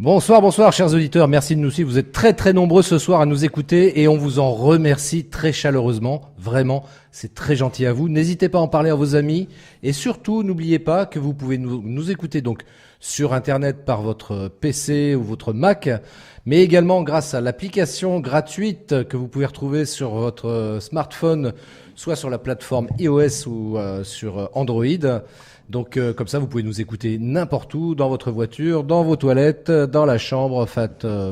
Bonsoir chers auditeurs, merci de nous suivre. Vous êtes très très nombreux ce soir à nous écouter et on vous en remercie très chaleureusement. Vraiment, c'est très gentil à vous. N'hésitez pas à en parler à vos amis et surtout n'oubliez pas que vous pouvez nous écouter donc sur internet par votre PC ou votre Mac, mais également grâce à l'application gratuite que vous pouvez retrouver sur votre smartphone, soit sur la plateforme iOS ou sur Android. Donc comme ça, vous pouvez nous écouter n'importe où, dans votre voiture, dans vos toilettes, dans la chambre,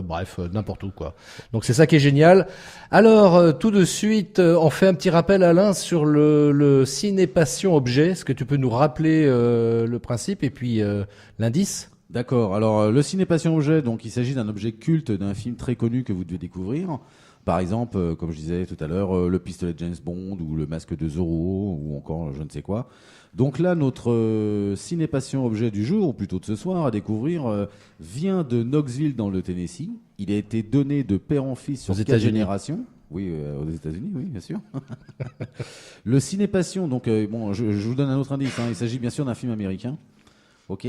bref, n'importe où quoi. Donc c'est ça qui est génial. Alors tout de suite, on fait un petit rappel Alain sur le ciné passion objet. Est-ce que tu peux nous rappeler le principe et puis l'indice ? D'accord. Alors le ciné passion objet, donc il s'agit d'un objet culte d'un film très connu que vous devez découvrir. Par exemple, comme je disais tout à l'heure, le pistolet de James Bond ou le masque de Zorro ou encore je ne sais quoi. Donc là, notre ciné-passion objet du jour, ou plutôt de ce soir, à découvrir, vient de Knoxville dans le Tennessee. Il a été donné de père en fils sur 4 générations. Oui, aux États-Unis, oui, bien sûr. Le ciné-passion, donc je vous donne un autre indice. Il s'agit bien sûr d'un film américain. Ok.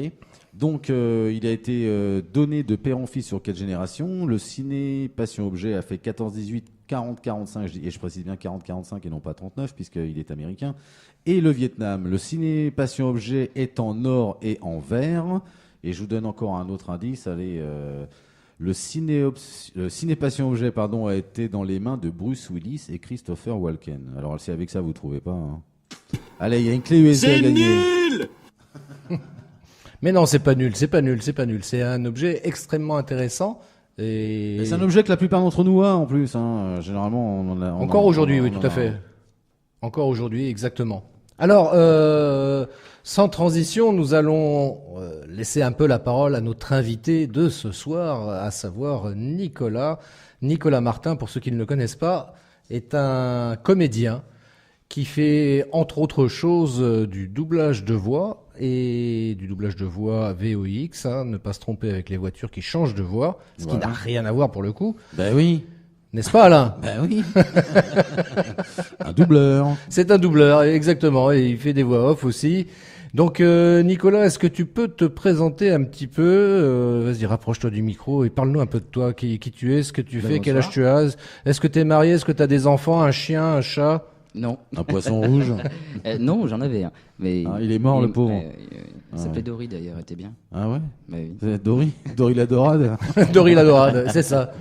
Donc, il a été donné de père en fils sur 4 générations. Le ciné passion objet a fait 14-18, 40-45, et je précise bien 40-45 et non pas 39, puisqu'il est américain. Et le Vietnam. Le ciné passion objet est en or et en vert. Et je vous donne encore un autre indice. Allez, le ciné passion objet, a été dans les mains de Bruce Willis et Christopher Walken. Alors, c'est avec ça, vous ne trouvez pas. Allez, il y a une clé USB à gagner. C'est nul. Mais non, c'est pas nul. C'est un objet extrêmement intéressant. Et c'est un objet que la plupart d'entre nous a en plus. Généralement, on en a. Encore aujourd'hui, oui, tout à fait. Encore aujourd'hui, exactement. Alors, sans transition, nous allons laisser un peu la parole à notre invité de ce soir, à savoir Nicolas. Nicolas Martin, pour ceux qui ne le connaissent pas, est un comédien qui fait, entre autres choses, du doublage de voix et du doublage de voix VOX, ne pas se tromper avec les voitures qui changent de voix, ce qui n'a rien à voir pour le coup. Ben oui. N'est-ce pas, Alain ? Ben oui. Un doubleur. C'est un doubleur, exactement, et il fait des voix off aussi. Donc, Nicolas, est-ce que tu peux te présenter un petit peu ? Vas-y, rapproche-toi du micro et parle-nous un peu de toi, qui tu es, ce que tu fais, quel âge tu as. Est-ce que tu es marié ? Est-ce que tu as des enfants, un chien, un chat ? Non. Un poisson rouge. Non, j'en avais un. Mais il est mort, le pauvre. Il s'appelait Dory, d'ailleurs, était bien. Ah ouais ? Oui. Dory la dorade. Dory la dorade, c'est ça.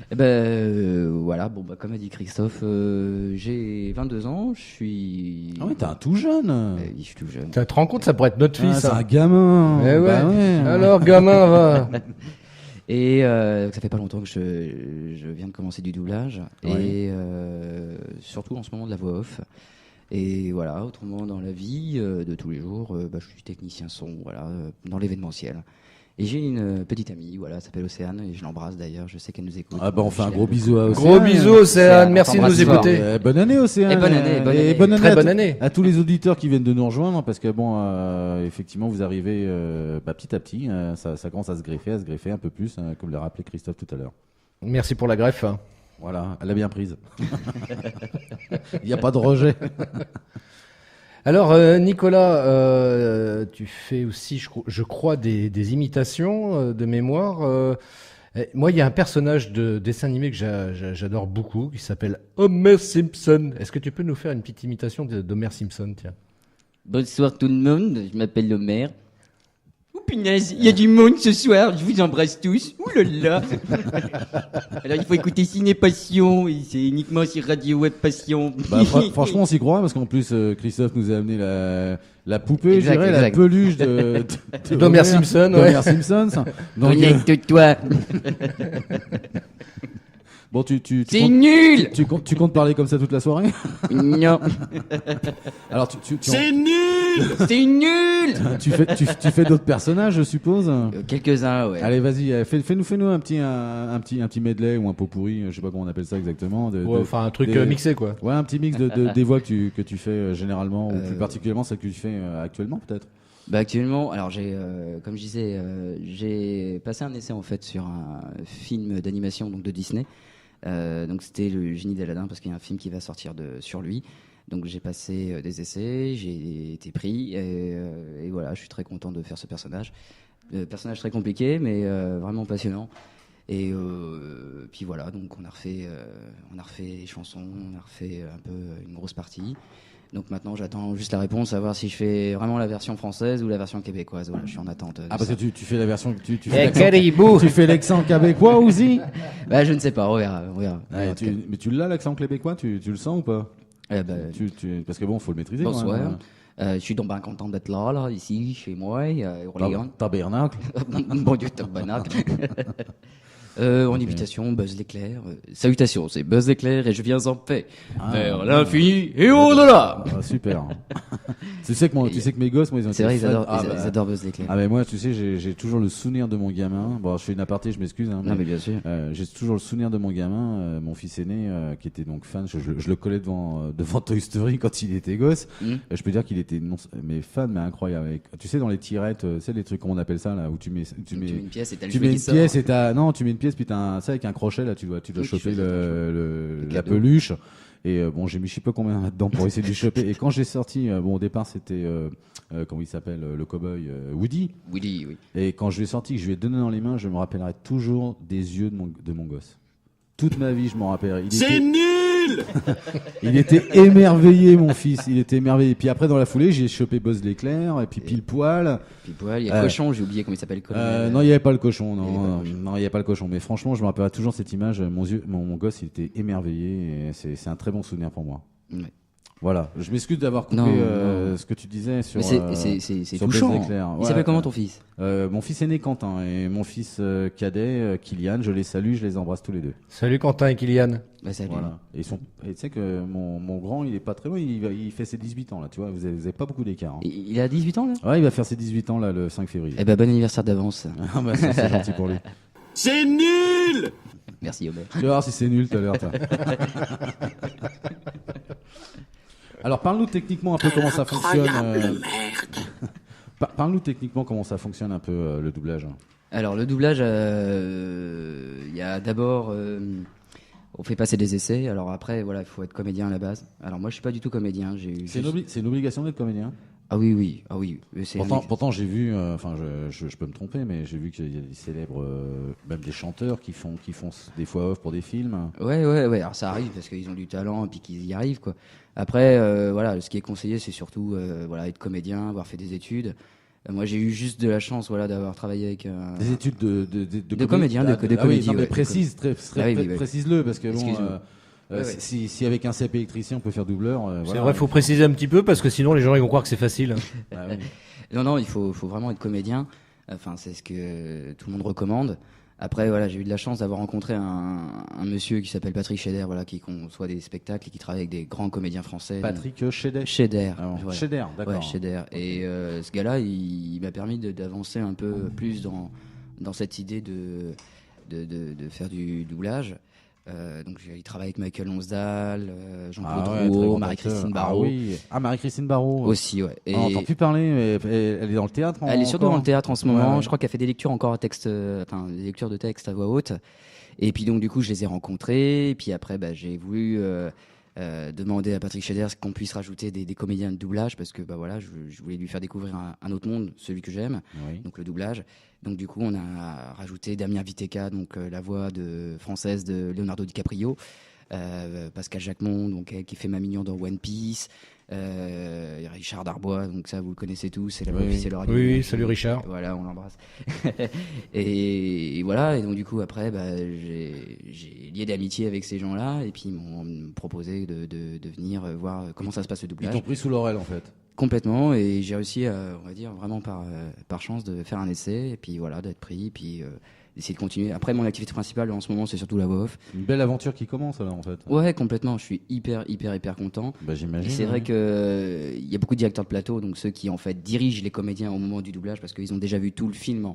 Voilà, comme a dit Christophe, j'ai 22 ans, je suis... Ah ouais, t'es un tout jeune. Oui, je suis tout jeune. Tu te rends compte, ça pourrait être notre fils. C'est un gamin. Eh ouais. Bah ouais. Alors, gamin, va. Et ça fait pas longtemps que je viens de commencer du doublage. Ouais. Et surtout en ce moment de la voix off. Et voilà, autrement dans la vie de tous les jours, je suis technicien son, dans l'événementiel. Et j'ai une petite amie, elle s'appelle Océane, et je l'embrasse d'ailleurs, je sais qu'elle nous écoute. Ah on fait un gros bisou à Océane. Gros bisous Océane, merci de nous écouter. Bonne année Océane. Et bonne année. Très bonne année. À tous les auditeurs qui viennent de nous rejoindre, parce que effectivement vous arrivez petit à petit, ça commence à se greffer un peu plus, comme l'a rappelé Christophe tout à l'heure. Merci pour la greffe. Voilà, elle a bien prise. Il n'y a pas de rejet. Alors Nicolas, tu fais aussi, je crois, des imitations de mémoire. Moi, il y a un personnage de dessin animé que j'adore beaucoup, qui s'appelle Homer Simpson. Est-ce que tu peux nous faire une petite imitation d'Homer Simpson, tiens ? Bonsoir tout le monde, je m'appelle Homer. Oh punaise, il y a du monde ce soir, je vous embrasse tous. Ouh là là. Alors il faut écouter Ciné Passion, et c'est uniquement sur Radio Web Passion. Franchement, on s'y croit, parce qu'en plus, Christophe nous a amené la poupée, je dirais, la peluche d'Homer Simpson. D'Homer Simpson. Donc, connecte-toi. Bon, c'est nul. Tu comptes parler comme ça toute la soirée ? Non. Alors C'est nul. C'est nul. Tu fais d'autres personnages, je suppose. Quelques-uns, ouais. Allez, vas-y, fais-nous un petit medley ou un pot pourri, je sais pas comment on appelle ça exactement. Enfin, un truc mixé, quoi. Ouais, un petit mix des voix que tu fais généralement, ou plus particulièrement celles que tu fais actuellement, peut-être. Actuellement, alors comme je disais, j'ai passé un essai en fait sur un film d'animation donc de Disney. Donc c'était le Génie d'Aladin, parce qu'il y a un film qui va sortir sur lui. Donc j'ai passé des essais, j'ai été pris et voilà, je suis très content de faire ce personnage. Personnage très compliqué, mais vraiment passionnant. Et puis voilà, donc on a refait les chansons, on a refait un peu une grosse partie. Donc maintenant, j'attends juste la réponse, savoir si je fais vraiment la version française ou la version québécoise. Voilà, je suis en attente. De parce ça. que tu fais la version, tu fais Eh, l'accent- caribou. tu fais l'accent québécois aussi. Bah, je ne sais pas, on verra. Ouais, mais tu l'as l'accent québécois, tu le sens ou pas? Eh ben, Parce que bon, faut le maîtriser. Quand bonsoir. même. Je suis donc bien content d'être là, ici, chez moi, à Orléans. Tabernacle. Mon Dieu, tabarnak. En imitation, Buzz l'éclair. Salutations, c'est Buzz l'éclair et je viens en paix. Vers l'infini et au-delà. Ah, super. tu sais que mes gosses, moi, ils ont C'est été vrai, fans. ils adorent Buzz l'éclair. Ah, mais moi, tu sais, j'ai toujours le souvenir de mon gamin. Bon, je fais une aparté, je m'excuse. Hein, Non, mais bien sûr. j'ai toujours le souvenir de mon gamin, mon fils aîné, qui était donc fan. Je le collais devant Toy Story quand il était gosse. Je peux dire qu'il était mais fan, mais incroyable. Tu sais, dans les tirettes, c'est les trucs, comment on appelle ça, là, où tu mets une pièce et t'as le tu jeu mets qui une sort. pièce et tu mets une pièce puis t'as ça avec un crochet là, tu dois Oui, choper qui fait la cadeau. peluche. Et bon, j'ai mis je sais pas combien là-dedans pour essayer de lui choper. Et quand j'ai sorti, bon au départ c'était comment il s'appelle, le cowboy Woody. Woody, oui. Et quand je lui ai sorti, que je lui ai donné dans les mains, je me rappellerai toujours des yeux de mon gosse. Toute ma vie, je m'en rappellerai. C'est nul. Il était émerveillé, mon fils. Il était émerveillé. Puis après, dans la foulée, j'ai chopé Buzz l'éclair et puis pile poil. Puis il y a Cochon, j'ai oublié comment il s'appelle. Non, il n'y avait pas le cochon. Il y avait pas le cochon. Non, il n'y avait pas le cochon. Mais franchement, je me rappellerai toujours cette image. Mon gosse, il était émerveillé. Et c'est un très bon souvenir pour moi. Ouais. Voilà. Je m'excuse d'avoir coupé Non, non. ce que tu disais sur. Mais c'est sur touchant. Buzz l'éclair. Il Ouais, s'appelle comment ton fils? Mon fils aîné Quentin et mon fils cadet Kylian. Je les salue, je les embrasse tous les deux. Salut Quentin et Kylian. Bah, salut. Voilà. Et tu sais que mon grand, il est pas très loin. Il fait ses 18 ans là. Tu vois, vous avez pas beaucoup d'écart. Hein. Il a 18 ans là? Ouais, il va faire ses 18 ans là le 5 février. Eh ben bon anniversaire d'avance. Ah bah, ça, c'est gentil pour lui. C'est nul. Merci Aubert. Tu vas voir si c'est nul tout à l'heure. toi. Alors parle-nous techniquement un peu comment ça fonctionne. Parle-nous techniquement comment ça fonctionne un peu le doublage. Alors le doublage, il y a d'abord, on fait passer des essais. Alors après, voilà, il faut être comédien à la base. Alors moi, je suis pas du tout comédien. C'est une obligation d'être comédien. Ah oui. C'est Pourtant j'ai vu, enfin je peux me tromper, mais j'ai vu qu'il y a des célèbres, même des chanteurs qui font des fois off pour des films. Ouais. Alors ça arrive parce qu'ils ont du talent et puis qu'ils y arrivent quoi. Après, voilà, ce qui est conseillé, c'est surtout voilà, être comédien, avoir fait des études. Moi, j'ai eu juste de la chance, voilà, d'avoir travaillé avec des études de comédien, de oui, comédie. non, mais Ouais, précise-le parce que bon, Excuse-moi. Ouais. si avec un CAP électricien on peut faire doubleur. C'est voilà. vrai, faut préciser un petit peu parce que sinon les gens ils vont croire que c'est facile. Ah oui. Non, il faut vraiment être comédien. Enfin, c'est ce que tout le monde recommande. Après, voilà, j'ai eu de la chance d'avoir rencontré un monsieur qui s'appelle Patrick Scheder, voilà, qui conçoit des spectacles et qui travaille avec des grands comédiens français. Patrick Scheder. Scheder. Ah bon, Voilà. Scheder, d'accord. Ouais, Scheder. Et ce gars-là, il m'a permis d'avancer un peu plus dans cette idée de faire du doublage. Donc il travaille avec Michael Lonsdal, Jean-Claude ouais, Rouault, très Marie-Christine bon Barrault. acteur. Ah oui. Marie-Christine Barrault. Aussi, ouais. On n'entend plus parler, mais elle est dans le théâtre. Elle est surtout dans le théâtre en ce moment. Ouais. Je crois qu'elle fait des lectures encore à texte, des lectures de texte à voix haute. Et puis donc du coup, je les ai rencontrés. Et puis après, j'ai voulu demander à Patrick Scheder qu'on puisse rajouter des comédiens de doublage parce que voilà, je voulais lui faire découvrir un autre monde, celui que j'aime, Oui. donc le doublage. Donc du coup, on a rajouté Damien Viteka, donc la voix française de Leonardo DiCaprio, Pascal Jacquemont, donc qui fait Mamignon dans One Piece. Richard Darbois, donc ça vous le connaissez tous, c'est la voix officielle radio. Oui, salut Richard. Voilà, on l'embrasse. et voilà, et donc du coup après, j'ai lié d'amitié avec ces gens-là, et puis ils m'ont proposé de venir voir comment ça se passe le Ils doublage. t'ont pris sous l'oreille en fait. Complètement, et j'ai réussi, on va dire vraiment par chance de faire un essai, et puis voilà, d'être pris, et puis d'essayer de continuer. Après, mon activité principale en ce moment, c'est surtout la voix off. Une belle aventure qui commence alors en fait. Ouais, complètement. Je suis hyper content. Bah, j'imagine. Et c'est vrai que il y a beaucoup de directeurs de plateau, donc ceux qui en fait dirigent les comédiens au moment du doublage, parce qu'ils ont déjà vu tout le film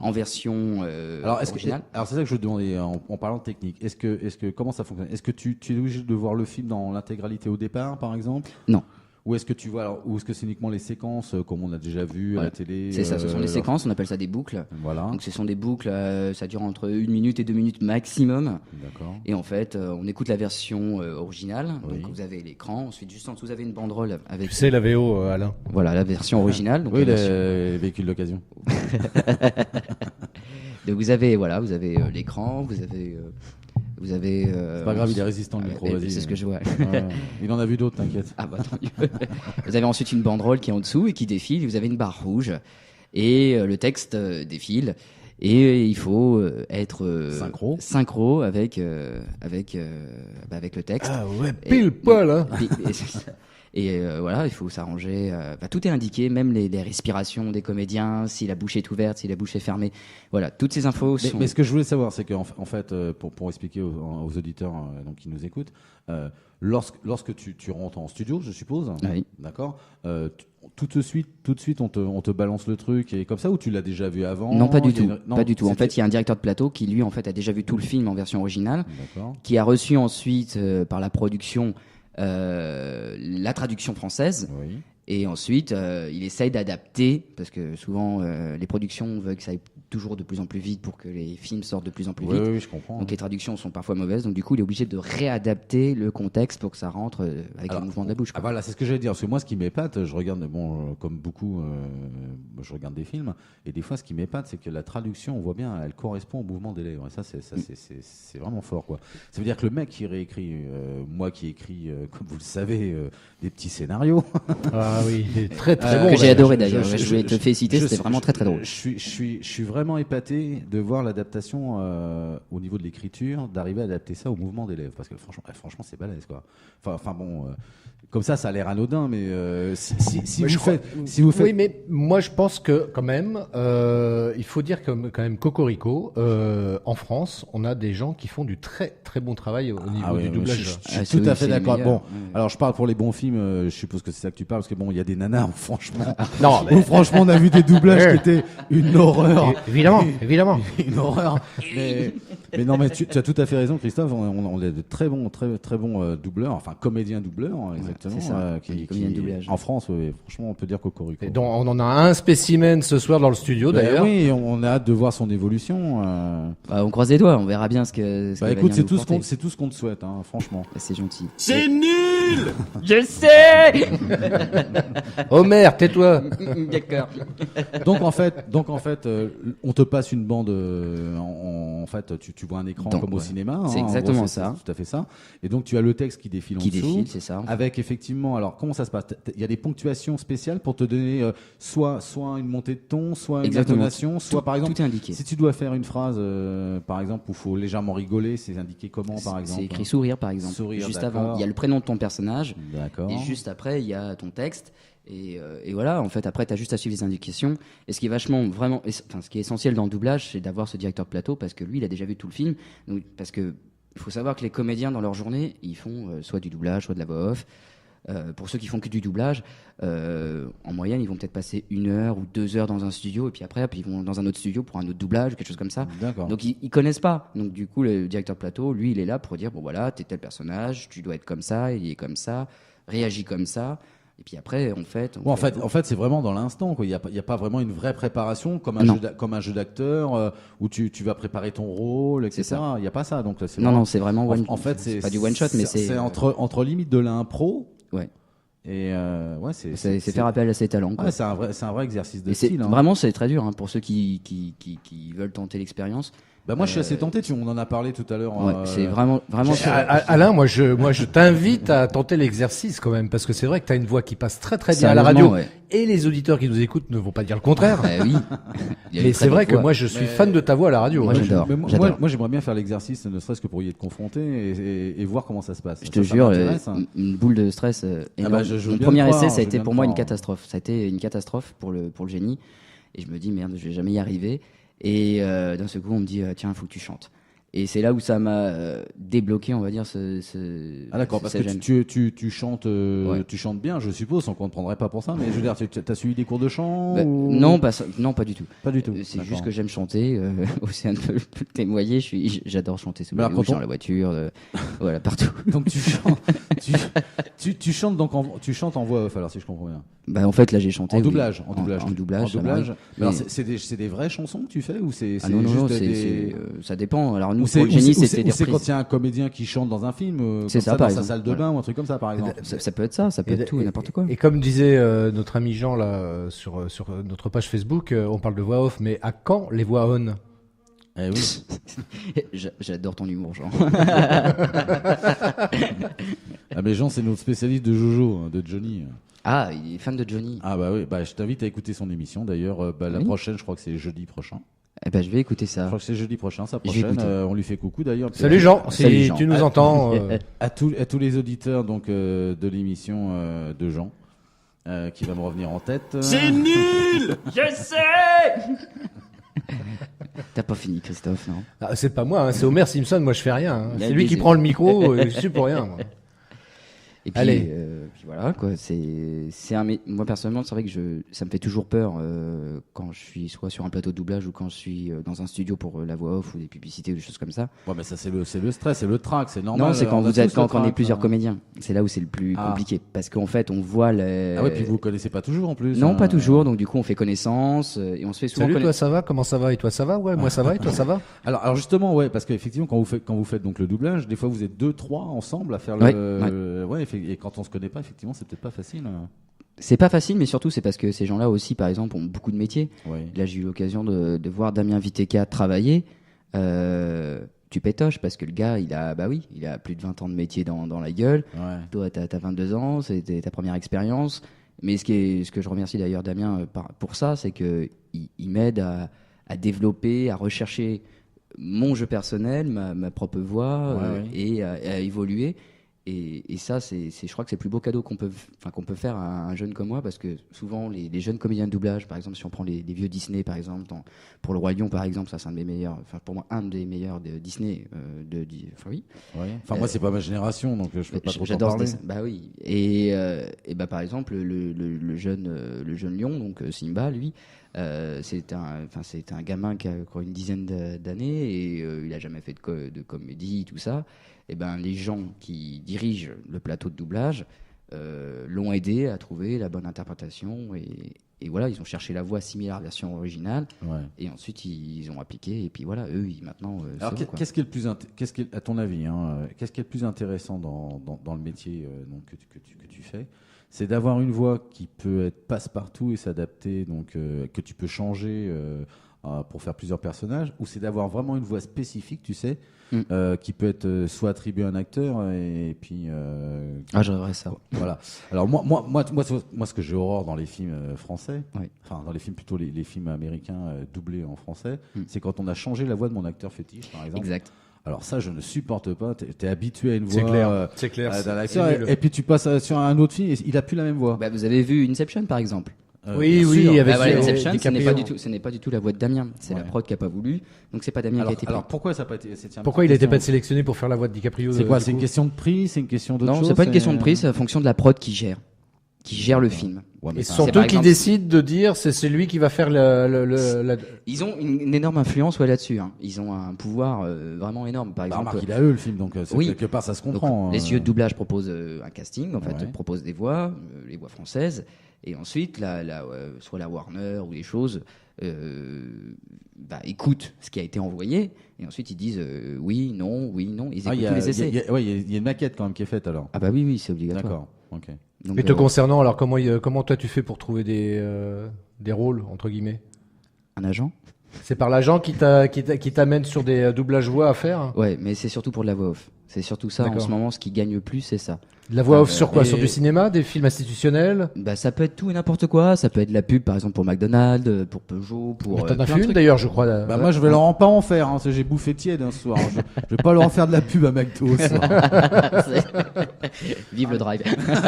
en version Alors, originale. alors c'est ça que je te demandais en parlant de technique. Est-ce que comment ça fonctionne? Est-ce que tu es obligé de voir le film dans l'intégralité au départ, par exemple? Non. Ou est-ce que tu vois, alors, ou est-ce que c'est uniquement les séquences comme on a déjà vu à la télé? C'est ça, ce sont des séquences, on appelle ça des boucles. Voilà. Donc ce sont des boucles, ça dure entre 1 minute et 2 minutes maximum. D'accord. Et en fait, on écoute la version originale. Oui. Donc vous avez l'écran, ensuite juste en dessous vous avez une banderole avec Tu sais, la VO, Alain. voilà la version originale. Donc Oui, la version- les véhicules d'occasion. Donc vous avez l'écran, vous avez C'est pas grave, il est résistant le micro, vas-y. c'est ce que je vois. Ouais. Il en a vu d'autres, t'inquiète. Ah bah tant mieux. Vous avez ensuite une banderole qui est en dessous et qui défile, et vous avez une barre rouge et le texte défile et il faut être synchro avec le texte. Ah ouais, pile poil, hein. Voilà, il faut s'arranger. Tout est indiqué, même les respirations des comédiens, si la bouche est ouverte, si la bouche est fermée. Voilà, toutes ces infos sont. Mais ce que je voulais savoir, c'est qu'en fait, pour expliquer aux auditeurs donc, qui nous écoutent, lorsque tu rentres en studio, je suppose, Oui. d'accord, tout de suite, on te balance le truc et comme ça, ou tu l'as déjà vu avant? Non, pas du tout. Non, Pas du tout. En c'était- fait, il y a un directeur de plateau qui, lui, en fait, a déjà vu tout le film en version originale, D'accord. qui a reçu ensuite par la production la traduction française. Oui. Et ensuite, il essaye d'adapter, parce que souvent, les productions veulent que ça aille toujours de plus en plus vite pour que les films sortent de plus en plus Oui, vite. oui, je comprends. Donc les traductions sont parfois mauvaises, donc du coup il est obligé de réadapter le contexte pour que ça rentre avec Alors, le mouvement de la bouche. Ah quoi. voilà, c'est ce que j'allais dire. Parce que moi, ce qui m'épate, je regarde, comme beaucoup, je regarde des films, et des fois, ce qui m'épate, c'est que la traduction, on voit bien, elle correspond au mouvement des lèvres. Et ça, c'est vraiment fort, quoi. Ça veut dire que le mec qui réécrit, moi qui écris, comme vous le savez, des petits scénarios. Ah oui, il est très très bon. que j'ai ouais. adoré d'ailleurs. Je voulais te féliciter, c'était vraiment très très drôle. Je suis vraiment épaté de voir l'adaptation au niveau de l'écriture, d'arriver à adapter ça au mouvement des lèvres, parce que franchement, c'est balèze, quoi. Enfin bon, comme ça a l'air anodin, mais si Moi, vous faites, Oui, mais moi je pense que quand même, il faut dire que quand même Cocorico, en France, on a des gens qui font du très très bon travail au niveau Ah oui, du oui, doublage. je Ah, suis tout c'est- à fait c'est les d'accord. meilleurs. Bon, Ouais. alors je parle pour les bons films, je suppose que c'est ça que tu parles, parce que bon, il y a des nanas, franchement, Non, où franchement on a vu des doublages qui étaient une horreur. évidemment, évidemment. Une horreur. Mais non, mais tu as tout à fait raison, Christophe. On a de très bons doubleurs, enfin comédiens doubleurs, hein, exactement. c'est ça. Des comédiens de doublage. En France, oui, franchement, on peut dire Cocorico. Et donc, on en a un spécimen ce soir dans le studio Ben d'ailleurs. oui, on a hâte de voir son évolution. On croise les doigts, on verra bien ce que. Bah qu'il va écoute, venir c'est nous tout ce porter. c'est tout ce qu'on te souhaite, hein, franchement. C'est gentil. C'est nul! Je sais. Homer, tais-toi. D'accord. Donc en fait, on te passe une bande. En fait, tu vois un écran Donc, comme au ouais. cinéma. C'est hein, en exactement gros, ça. C'est tout à fait ça. Et donc tu as le texte qui défile Qui en dessous. défile, c'est ça. Avec effectivement, alors comment ça se passe? Il y a des ponctuations spéciales pour te donner soit une montée de ton, soit une Exactement. intonation, soit par exemple, Tout est indiqué. si tu dois faire une phrase, par exemple, où il faut légèrement rigoler, c'est indiqué comment, par exemple? C'est écrit sourire, par exemple. Sourire, juste d'accord. avant, il y a le prénom de ton personnage. D'accord. Et juste après, il y a ton texte. Et voilà, en fait, après, tu as juste à suivre les indications. Et ce qui est vachement, vraiment, ce qui est essentiel dans le doublage, c'est d'avoir ce directeur de plateau parce que lui, il a déjà vu tout le film. Donc, parce que il faut savoir que les comédiens, dans leur journée, ils font soit du doublage, soit de la voix off. Pour ceux qui font que du doublage, en moyenne, ils vont peut-être passer 1 heure ou 2 heures dans un studio, et puis après, ils vont dans un autre studio pour un autre doublage, quelque chose comme ça. D'accord. Donc ils connaissent pas. Donc du coup, le directeur de plateau, lui, il est là pour dire bon voilà, t'es tel personnage, tu dois être comme ça, il est comme ça, réagis comme ça. Et puis après, en fait, Ouais, en fait, c'est vraiment dans l'instant, quoi. Il y a pas vraiment une vraie préparation comme Non. comme un jeu d'acteur où tu vas préparer ton rôle, etc. C'est ça. Il n'y a pas ça. Donc là, c'est non, vraiment- non, c'est vraiment one. En fait, c'est pas du one shot, mais c'est entre limite de l'impro. Ouais. Et ouais, c'est faire appel à ses talents. Quoi. Ouais, c'est un vrai exercice de Et c'est style. Hein. vraiment c'est très dur hein, pour ceux qui veulent tenter l'expérience. Bah moi, je suis assez tenté. On en a parlé tout à l'heure. Ouais, c'est vraiment Alain, moi je t'invite à tenter l'exercice quand même parce que c'est vrai que tu as une voix qui passe très très bien à la radio Sérieusement, ouais. et les auditeurs qui nous écoutent ne vont pas dire le contraire. Bah oui. Il y a une Mais très c'est vrai bonne que voix. moi je suis fan de ta voix à la radio. Moi, hein. j'adore. Mais moi, j'adore. moi, j'aimerais bien faire l'exercice, ne serait-ce que pour y être confronté et voir comment ça se passe. Je te Ça jure, m'intéresse, hein. une boule de stress énorme. bah, je veux Mon bien premier le croire, essai, je ça a veux été bien pour le moi une croire. catastrophe. Ça a été une catastrophe pour le génie. Et je me dis, merde, je vais jamais y arriver. Et d'un seul coup, on me dit, tiens, il faut que tu chantes. Et c'est là où ça m'a débloqué, on va dire, Ah d'accord, parce cette que gêne. tu chantes, Ouais. tu chantes bien, je suppose, on ne te prendrait pas pour ça, mais je veux dire, tu as suivi des cours de chant Bah, ou... non, non, pas du tout. Pas du tout. C'est D'accord. juste que j'aime chanter. Océane peut le témoigner. J'adore chanter sous Mais la alors, douche, quand on- dans la voiture, voilà, partout. Donc tu chantes, tu chantes donc tu chantes en voix off, alors si je comprends bien. Bah, en fait, là, j'ai chanté. En oui. doublage, en doublage. En doublage. En doublage. alors, Mais alors, mais- c'est des vraies chansons que tu fais ou c'est Ah non, non, juste non, des... ça dépend. Alors, nous, Ou pour le génie, c'était des c'est quand reprises. il y a un comédien qui chante dans un film, C'est comme ça, ça, par dans sa exemple. salle de bain ou un truc comme ça, par exemple. Ça peut être ça, ça peut être tout et n'importe quoi. Et comme disait notre ami Jean là sur notre page Facebook, on parle de voix off, mais à quand les voix on? Eh oui. J'adore ton humour, Jean. Ah mais Jean, c'est notre spécialiste de Jojo, hein, de Johnny. Ah, il est fan de Johnny. Ah bah oui, bah je t'invite à écouter son émission. D'ailleurs, la Oui. prochaine, je crois que c'est jeudi prochain. Eh ben, je vais écouter Je ça. crois que c'est jeudi prochain, sa Je vais prochaine. écouter. On lui fait coucou d'ailleurs. Puis Salut Jean, si Salut, Jean. tu nous entends. à tous les auditeurs donc de l'émission de Jean, qui va me revenir en tête. C'est nul! T'as pas fini, Christophe, non? Ah, c'est pas moi, hein, c'est Homer Simpson, moi je fais rien. hein. Il a C'est lui qui des- prend le micro, je suis pour rien. Moi. Et puis, Allez. puis voilà, quoi. Moi, personnellement, c'est vrai que ça me fait toujours peur quand je suis soit sur un plateau de doublage ou quand je suis dans un studio pour la voix off ou des publicités ou des choses comme ça. Ouais, mais ça c'est le stress, c'est le trac, c'est normal. Non, c'est quand on a vous êtes, tous le quand on est trac, plusieurs hein. comédiens. C'est là où c'est le plus Ah. compliqué. Parce qu'en fait, on voit les. Ah ouais, puis vous connaissez pas toujours en plus. Non, hein. pas toujours. Donc, du coup, on fait connaissance et on se fait souvent Salut, connaître. toi ça va? Comment ça va? Et toi ça va? Ouais, moi ça va, et toi ça va? Alors justement, ouais, parce qu'effectivement, quand vous faites donc le doublage, des fois vous êtes 2-3 ensemble à faire et quand on se connaît pas, effectivement, c'est peut-être pas facile. hein. C'est pas facile, mais surtout, c'est parce que ces gens-là aussi, par exemple, ont beaucoup de métiers. Ouais. Là, j'ai eu l'occasion de voir Damien Viteka travailler. Tu pétoches parce que le gars, il a plus de 20 ans de métier dans la gueule. Ouais. Toi, t'as 22 ans, c'était ta première expérience. Mais ce que je remercie d'ailleurs Damien pour ça, c'est que il m'aide à développer, à rechercher mon jeu personnel, ma propre voix Ouais. et à évoluer. Et ça, je crois que c'est le plus beau cadeau qu'on peut faire à un jeune comme moi, parce que souvent les jeunes comédiens de doublage, par exemple, si on prend les vieux Disney, par exemple, pour le Roi Lion, par exemple, ça c'est un des meilleurs, enfin pour moi un des meilleurs de Disney, enfin oui. Ouais. Enfin, moi, c'est pas ma génération, donc je peux pas trop t'en J'adore ce parler. dessin. Bah oui. Et bah par exemple le jeune lion, donc Simba, lui, c'est un gamin qui a quoi, une dizaine d'années et il a jamais fait de comédie, tout ça. Et ben les gens qui dirigent le plateau de doublage l'ont aidé à trouver la bonne interprétation et voilà, ils ont cherché la voix similaire à la version originale Ouais. et ensuite ils ont appliqué et puis voilà, eux maintenant Alors, c'est bon, quoi. qu'est-ce qui est le plus, à ton avis, hein, qu'est-ce qui est le plus intéressant dans le métier donc, que tu fais? C'est d'avoir une voix qui peut être passe-partout et s'adapter, donc que tu peux changer pour faire plusieurs personnages, ou c'est d'avoir vraiment une voix spécifique, tu sais, qui peut être soit attribuée à un acteur et puis Ah, j'aimerais ça. voilà. Alors moi, ce que j'ai horreur dans les films français, Oui. enfin dans les films plutôt les films américains doublés en français, c'est quand on a changé la voix de mon acteur fétiche, par exemple. Exact. Alors ça, je ne supporte pas. T'es habitué à une voix C'est clair, c'est clair. d'un c'est acteur, nul. et puis tu passes sur un autre film et il a plus la même voix. Bah, vous avez vu Inception par exemple. Oui, bien oui, sûr. avec Ah, voilà, euh, Inception, DiCaprio. ce n'est pas du tout la voix de Damien. C'est la Ouais. prod qui a pas voulu. Donc c'est pas Damien qui a été pris. Alors pourquoi ça n'a pas été Pourquoi il n'était pas sélectionné pour faire la voix de DiCaprio? C'est quoi? du C'est une coup question de prix? C'est une question d'autre Non, chose? c'est pas une question de prix, c'est la fonction de la prod qui gère le film. Ouais, mais Et ça- surtout par qui exemple- décide de dire c'est lui qui va faire la... Ils ont une énorme influence là-dessus. Hein. Ils ont un pouvoir vraiment énorme. Par Bah, exemple, remarque, il a eux le film, donc Oui. quelque part ça se donc, comprend. les studios de doublage proposent un casting, en fait, Ouais. proposent des voix, les voix françaises, et ensuite, soit la Warner ou les choses écoutent ce qui a été envoyé, et ensuite ils disent oui, non, ils écoutent Ah, tous les essais. il y a une maquette quand même qui est faite alors. Ah bah oui, c'est obligatoire. D'accord. Ok. Donc, Et te concernant, alors comment toi tu fais pour trouver des rôles, entre guillemets? un agent. C'est par l'agent qui t'amène sur des doublages voix à faire? Ouais, mais c'est surtout pour de la voix off. C'est surtout ça en D'accord. ce moment, ce qui gagne le plus, c'est ça. De la voix off Ah, sur quoi? et- Sur du cinéma, des films institutionnels? Bah, ça peut être tout et n'importe quoi. Ça peut être de la pub, par exemple, pour McDonald's, pour Peugeot, pour. Mais t'en as plein fait de une trucs. d'ailleurs, je crois. là. Bah, moi, je vais leur pas en faire. Hein, parce que j'ai bouffé tiède ce soir. Je vais pas leur en faire de la pub à McDo ce soir. Vive le drive.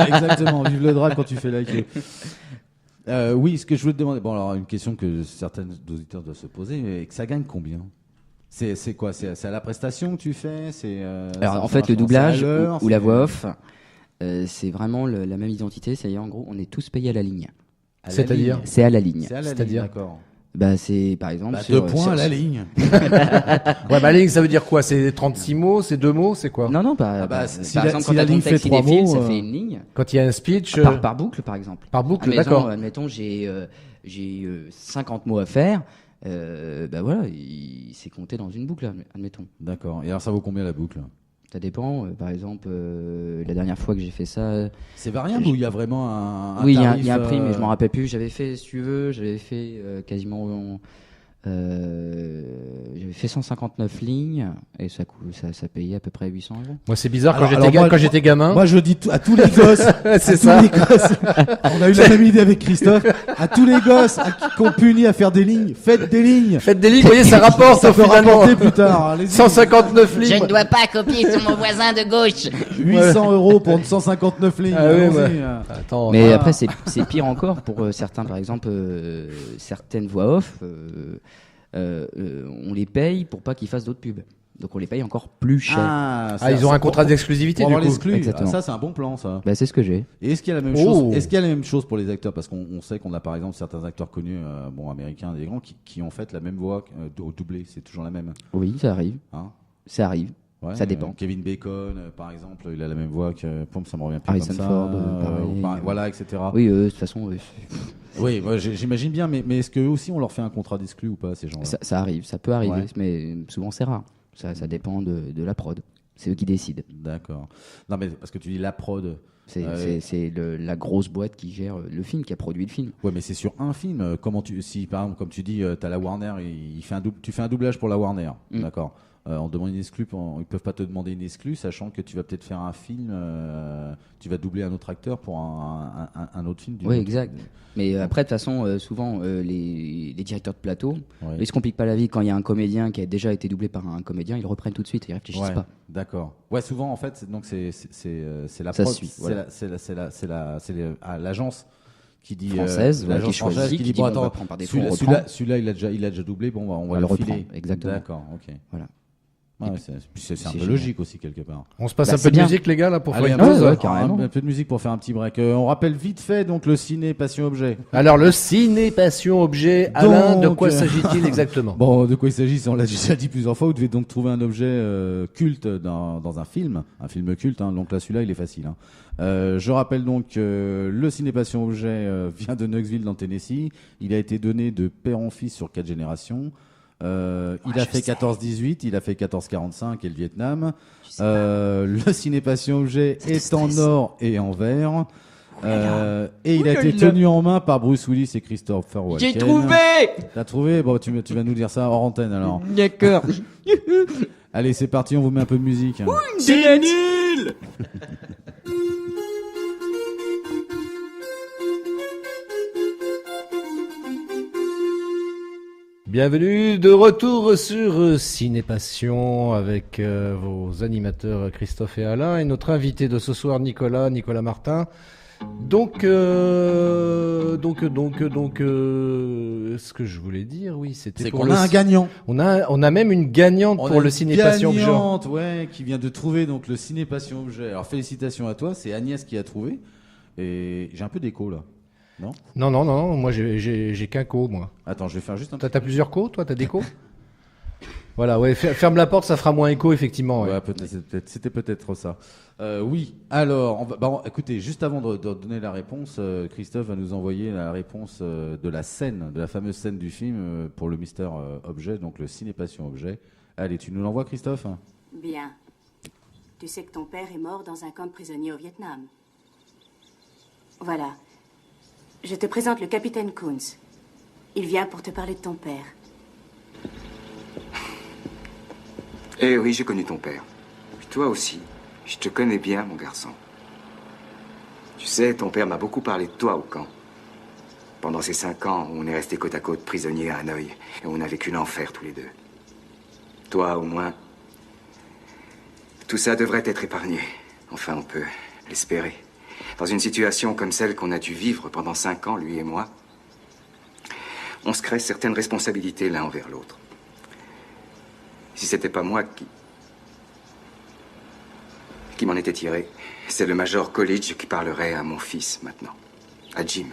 Exactement. Vive le drive quand tu fais la queue. Oui, ce que je voulais te demander. Bon, alors une question que certains auditeurs doivent se poser, mais que ça gagne combien? C'est quoi? C'est à la prestation que tu fais? Alors en fait, le doublage ou la voix off, c'est vraiment la même identité. C'est-à-dire, en gros, on est tous payés à la ligne. C'est-à-dire C'est à la ligne. C'est à la ligne, C'est-à-dire d'accord. Bah, c'est par exemple. 2 points à la ligne. Ouais, bah, ligne, ça veut dire quoi? C'est 36 mots, c'est 2 mots, c'est quoi? Non, non, si par exemple, si quand la t'as ton ligne fait texte, il 3 défile, mots, ça fait une ligne. Quand il y a un speech, Par boucle, par exemple. par boucle, d'accord. Admettons, j'ai 50 mots à faire. Bah voilà, c'est compté dans une boucle, admettons. D'accord. Et alors, ça vaut combien la boucle? Ça dépend. Par exemple, la dernière fois que j'ai fait ça. C'est variable ou il y a vraiment un Oui, il tarif, y a un prix, mais je m'en rappelle plus. J'avais fait, si tu veux, quasiment. J'avais fait 159 lignes et ça payait à peu près 800 €. Moi, c'est bizarre Alors, quand j'étais gamin. Moi, je dis à tous les gosses, C'est ça. on a eu la même idée avec Christophe, à tous les gosses qu'on punit à faire des lignes, faites des lignes. Faites des lignes, vous voyez, ça rapporte Ça peut finalement. rapporter plus tard. Allez-y. 159 lignes. Je ne dois pas copier sur mon voisin de gauche. 800 € pour 159 lignes. Ah oui, allons-y. ouais. Attends. Mais Ah. après, c'est pire encore pour certains, par exemple, certaines voix off. On les paye pour pas qu'ils fassent d'autres pubs. Donc on les paye encore plus cher. Ah, ils ont un contrat d'exclusivité pour du avoir coup. l'exclu. Exactement. Ça, c'est un bon plan, ça. Bah, c'est ce que j'ai. Et est-ce qu'il y a la même Oh. chose? Est-ce qu'il y a la même chose pour les acteurs? Parce qu'on sait qu'on a par exemple certains acteurs connus, américains, des grands, qui ont fait la même voix au doublé. C'est toujours la même. Oui, ça arrive. Hein? Ça arrive. Ouais, Ça dépend. Kevin Bacon, par exemple, il a la même voix que. Pomme, ça me revient plus Harrison comme ça. Ford, pareil. Voilà, etc. Oui, de toute façon, Oui, ouais, j'imagine bien. Mais est-ce qu'eux aussi on leur fait un contrat d'exclus ou pas, ces gens-là? ça arrive. Ça peut arriver, Ouais. mais souvent c'est rare. Ça dépend de la prod. C'est eux qui décident. D'accord. Non, mais parce que tu dis la prod. C'est la grosse boîte qui gère le film, qui a produit le film. Ouais, mais c'est sur un film. Si par exemple, comme tu dis, t'as la Warner, tu fais un doublage pour la Warner, d'accord. On demande une exclue, ils peuvent pas te demander une exclue, sachant que tu vas peut-être faire un film, tu vas doubler un autre acteur pour un autre film. Oui, exact. Mais après, de toute façon, souvent, les directeurs de plateau, Ouais. ils se compliquent pas la vie quand il y a un comédien qui a déjà été doublé par un comédien, ils le reprennent tout de suite, ils réfléchissent Ouais, pas. d'accord. Ouais, souvent en fait, c'est la Ça prod, suit, c'est voilà. l'agence qui dit Française, ouais, l'agence qui choisit, française qui dit, bon, on va attends, prendre par défaut, on celui-là, reprend. celui-là, il a déjà doublé, bon, on va le le filer. reprendre, exactement. D'accord, ok. Voilà. Ouais, c'est un peu génial. logique aussi quelque part. On se passe Bah, un peu c'est de bien. musique, les gars, là, pour Allez, faire un une peu, pause. ouais, carrément. un peu de musique pour faire un petit break. On rappelle vite fait donc le ciné passion objet. Alors, le ciné passion objet, Alain, de Donc, quoi s'agit-il exactement? Bon, de quoi il s'agit? On l'a déjà dit plusieurs fois. Vous devez donc trouver un objet culte dans un film culte. Hein. Donc là, celui-là, il est facile. Hein. Je rappelle donc que le Ciné Passion Objet vient de Knoxville dans le Tennessee. Il a été donné de père en fils sur 4 générations. Il a fait 14-18, il a fait 14-45 et le Vietnam. Le Ciné Passion Objet est en or et en verre. Et il a été tenu en main par Bruce Willis et Christopher Walken. J'ai trouvé. T'as trouvé? Bon, tu vas nous dire ça hors antenne alors. D'accord. Allez, c'est parti, on vous met un peu de musique. Hein. C'est nul. Bienvenue de retour sur Ciné Passion avec vos animateurs Christophe et Alain et notre invité de ce soir Nicolas Martin. Donc, ce que je voulais dire, oui, c'était C'est pour qu'on le a un gagnant. On a même une gagnante pour le Ciné Passion Objet. gagnante, ouais, qui vient de trouver donc le Ciné Passion Objet. Alors félicitations à toi, c'est Agnès qui a trouvé. Et j'ai un peu d'écho là. Non? Non, moi j'ai qu'un co, moi. Attends, je vais faire juste un. T'as plusieurs co, toi, t'as des co? Voilà, ouais, ferme la porte, ça fera moins écho, effectivement. Ouais. Ouais, c'était peut-être ça. Oui. Alors, écoutez, juste avant de donner la réponse, Christophe va nous envoyer la réponse de la scène, de la fameuse scène du film pour le Mister Objet, donc le Ciné Passion Objet. Allez, tu nous l'envoies, Christophe? Bien. Tu sais que ton père est mort dans un camp de prisonniers au Vietnam. Voilà. Je te présente le capitaine Kunz. Il vient pour te parler de ton père. Eh oui, j'ai connu ton père. Puis toi aussi. Je te connais bien, mon garçon. Tu sais, ton père m'a beaucoup parlé de toi au camp. Pendant ces 5 ans où on est resté côte à côte prisonniers à Hanoï et on a vécu l'enfer tous les deux. Toi, au moins, tout ça devrait être épargné. Enfin, on peut l'espérer. Dans une situation comme celle qu'on a dû vivre pendant 5 ans, lui et moi, on se crée certaines responsabilités l'un envers l'autre. Si c'était pas moi qui m'en était tiré, c'est le Major Coolidge qui parlerait à mon fils maintenant, à Jim.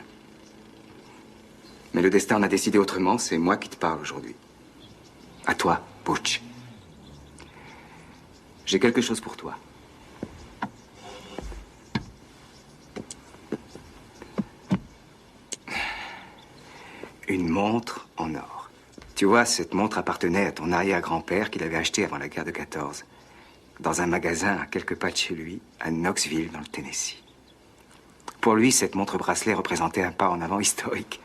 Mais le destin en a décidé autrement, c'est moi qui te parle aujourd'hui. À toi, Butch. J'ai quelque chose pour toi. Une montre en or. Tu vois, cette montre appartenait à ton arrière-grand-père qu'il avait acheté avant la guerre de 14, dans un magasin à quelques pas de chez lui, à Knoxville, dans le Tennessee. Pour lui, cette montre-bracelet représentait un pas en avant historique.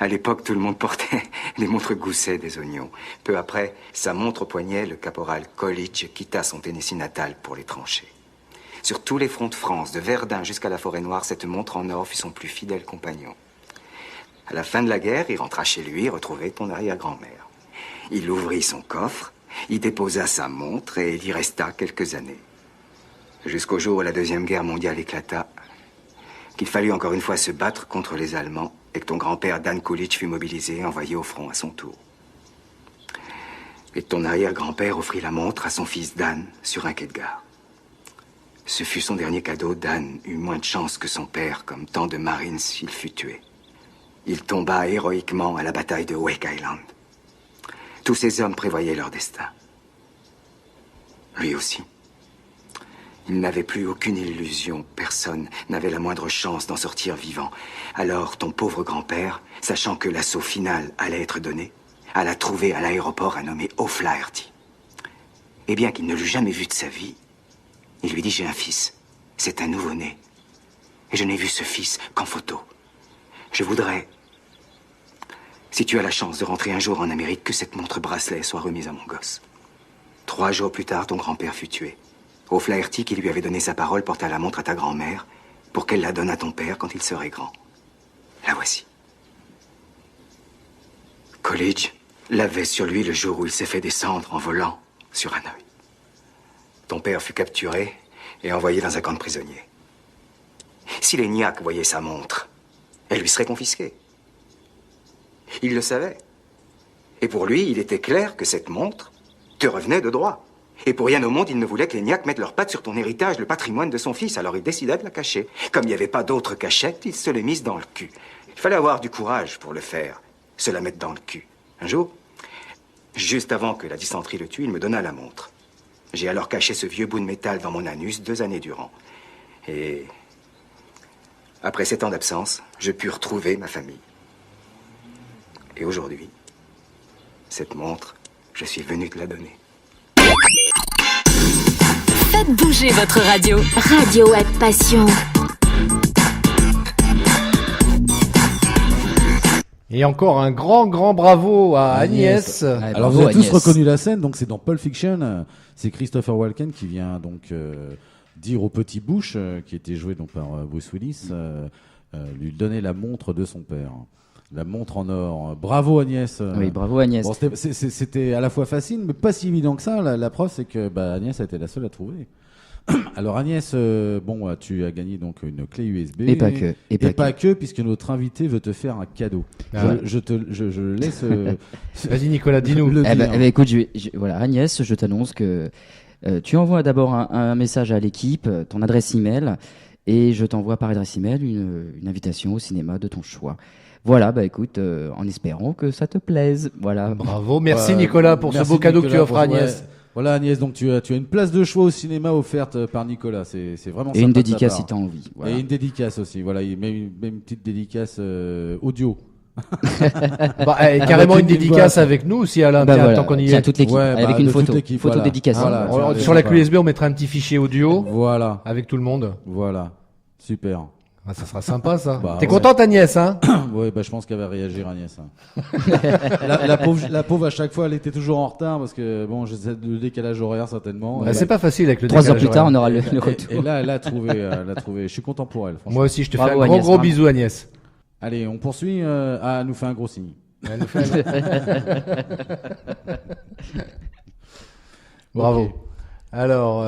À l'époque, tout le monde portait des montres gousset des oignons. Peu après, sa montre au poignet, le caporal Coolidge quitta son Tennessee natal pour les tranchées. Sur tous les fronts de France, de Verdun jusqu'à la Forêt-Noire, cette montre en or fut son plus fidèle compagnon. À la fin de la guerre, il rentra chez lui et retrouvait ton arrière-grand-mère. Il ouvrit son coffre, y déposa sa montre et il y resta quelques années. Jusqu'au jour où la Deuxième Guerre mondiale éclata, qu'il fallut encore une fois se battre contre les Allemands et que ton grand-père Dan Coolidge fut mobilisé et envoyé au front à son tour. Et ton arrière-grand-père offrit la montre à son fils Dan sur un quai de gare. Ce fut son dernier cadeau. Dan eut moins de chance que son père, comme tant de Marines, il fut tué. Il tomba héroïquement à la bataille de Wake Island. Tous ces hommes prévoyaient leur destin. Lui aussi. Il n'avait plus aucune illusion, personne n'avait la moindre chance d'en sortir vivant. Alors ton pauvre grand-père, sachant que l'assaut final allait être donné, alla trouver à l'aéroport un nommé O'Flaherty. Et bien qu'il ne l'eût jamais vu de sa vie, il lui dit « J'ai un fils, c'est un nouveau-né. Et je n'ai vu ce fils qu'en photo. Je voudrais, si tu as la chance de rentrer un jour en Amérique, que cette montre-bracelet soit remise à mon gosse. » 3 jours plus tard, ton grand-père fut tué. O'Flaherty, qui lui avait donné sa parole, porta la montre à ta grand-mère pour qu'elle la donne à ton père quand il serait grand. La voici. Coolidge l'avait sur lui le jour où il s'est fait descendre en volant sur un œil. Ton père fut capturé et envoyé dans un camp de prisonniers. Si les Niaques voyaient sa montre, elle lui serait confisquée. Il le savait. Et pour lui, il était clair que cette montre te revenait de droit. Et pour rien au monde, il ne voulait que les Niaques mettent leurs pattes sur ton héritage, le patrimoine de son fils. Alors il décida de la cacher. Comme il n'y avait pas d'autre cachette, il se l'est mise dans le cul. Il fallait avoir du courage pour le faire, se la mettre dans le cul. Un jour, juste avant que la dysenterie le tue, il me donna la montre. J'ai alors caché ce vieux bout de métal dans mon anus 2 années durant. Et après 7 ans d'absence, je pus retrouver ma famille. Et aujourd'hui, cette montre, je suis venu te la donner. Faites bouger votre radio. Radioactive Passion. Et encore un grand bravo à Agnès. Ouais, Alors bravo, vous avez tous Agnès. reconnu la scène, donc c'est dans Pulp Fiction. C'est Christopher Walken qui vient donc dire au petit Bush, qui était joué donc par Bruce Willis, lui donner la montre de son père. La montre en or. Bravo Agnès. Oui, bravo Agnès. Bon, c'était à la fois facile, mais pas si évident que ça. La preuve, c'est que Agnès a été la seule à trouver. Alors Agnès, tu as gagné donc une clé USB. Et pas que. Et pas que, puisque notre invité veut te faire un cadeau. Ah ouais. Je laisse. Vas-y Nicolas, dis-nous. le Eh dire. ben, écoute, voilà, Agnès, je t'annonce que tu envoies d'abord un message à l'équipe, ton adresse email, et je t'envoie par adresse email une invitation au cinéma de ton choix. Voilà, écoute, en espérant que ça te plaise. Voilà. Bravo, merci Nicolas pour ce beau cadeau que tu offres à Agnès. Ouais. Voilà Agnès, donc tu as une place de choix au cinéma offerte par Nicolas. C'est vraiment Et sympa une de sa dédicace part. si t'as envie. Voilà. Et une dédicace aussi. Voilà, il met une petite dédicace audio. Carrément Avec une une dédicace voix. avec nous aussi Alain, Bah tiens, voilà. tant qu'on y Tiens, est. toute l'équipe, Ouais, avec de une toute photo, l'équipe, photo voilà. dédicacée. Voilà. Alors, tiens, sur la sympa. clé USB, on mettra un petit fichier audio Voilà, avec tout le monde. voilà, super. Ah, ça sera sympa ça. Bah, T'es ouais. contente Agnès hein? Ouais, je pense qu'elle va réagir Agnès. Hein. la pauvre à chaque fois, elle était toujours en retard parce que bon, je sais le décalage horaire certainement. Bah, c'est pas facile avec le 3 heures décalage plus tard, horaire. on aura le retour. Et là, elle a trouvé. Je suis content pour elle. Franchement. Moi aussi, je te fais Bravo, un Agnès, gros vraiment. bisou Agnès. Allez, on poursuit. Elle nous fait un gros signe. Elle nous fait Bravo. Ok. Alors,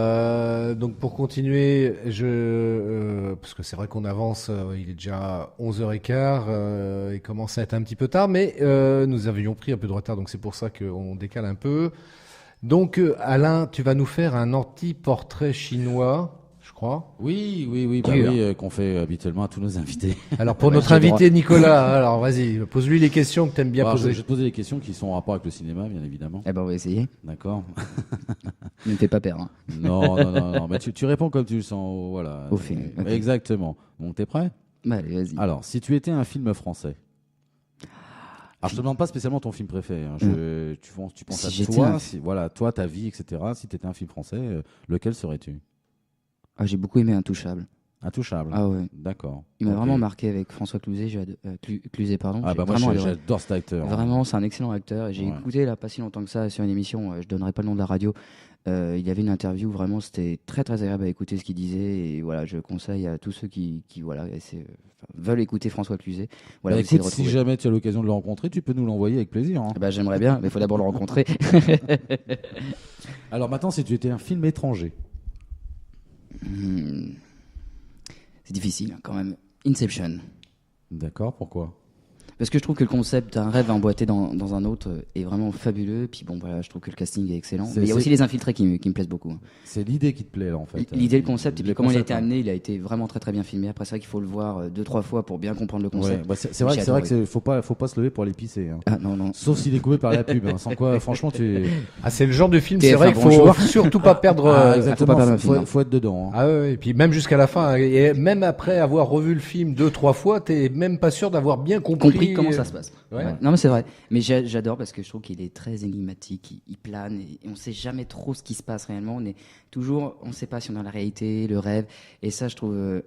donc pour continuer, parce que c'est vrai qu'on avance, il est déjà 11h15, il commence à être un petit peu tard, mais nous avions pris un peu de retard, donc c'est pour ça qu'on décale un peu. Donc, Alain, tu vas nous faire un anti-portrait chinois, je crois. Oui, qu'on fait habituellement à tous nos invités. Alors, pour notre invité Nicolas, alors vas-y, pose-lui les questions que t'aimes bien Alors, poser. je vais te poser des questions qui sont en rapport avec le cinéma, bien évidemment. Eh ben, on va essayer. D'accord. Ne me fais pas peur. Hein. Non. Mais tu réponds comme tu le sens, voilà. Au film. Okay. Exactement. Donc, t'es prêt? Bah, allez, vas-y. Alors, si tu étais un film français. Alors, je te demande pas spécialement ton film préféré. Hein. Tu penses si à toi, voilà, toi, ta vie, etc. Si tu étais un film français, lequel serais-tu? Ah, j'ai beaucoup aimé Intouchable. Intouchable. Ah ouais. D'accord. Il m'a vraiment marqué avec François Cluzet. Cluzet, pardon. Ah bah moi j'adore cet acteur. Vraiment, c'est un excellent acteur. J'ai écouté là pas si longtemps que ça sur une émission. Je donnerai pas le nom de la radio. Il y avait une interview. Vraiment, c'était très très agréable à écouter ce qu'il disait. Et voilà, je conseille à tous ceux qui voilà veulent écouter François Cluzet. Voilà. Bah, écoute, si jamais tu as l'occasion de le rencontrer, tu peux nous l'envoyer avec plaisir. Hein. Bah, j'aimerais bien, mais il faut d'abord le rencontrer. Alors maintenant, si tu étais un film étranger. C'est difficile quand même. Inception. D'accord, pourquoi? Parce que je trouve que le concept d'un rêve emboîté dans un autre est vraiment fabuleux. Puis bon, voilà, je trouve que le casting est excellent. Mais il y a aussi les infiltrés qui me plaisent beaucoup. C'est l'idée qui te plaît là en fait. L'idée, le concept, et puis comment il a été amené, il a été vraiment très très bien filmé. Après, c'est vrai qu'il faut le voir 2-3 fois pour bien comprendre le concept. Ouais, bah c'est vrai que faut pas se lever pour aller pisser. Hein. Ah non. Sauf s'il est coupé par la pub. Hein. Sans quoi, franchement, c'est le genre de film, c'est vrai qu'il faut surtout pas perdre. Exactement. Faut être dedans. Hein. Ah ouais, et puis même jusqu'à la fin, et même après avoir revu le film 2-3 fois, t'es même pas sûr d'avoir bien compris comment ça se passe. Ouais. Non mais c'est vrai, mais j'adore parce que je trouve qu'il est très énigmatique, il plane et on sait jamais trop ce qui se passe réellement, on sait pas si on est dans la réalité, le rêve, et ça je trouve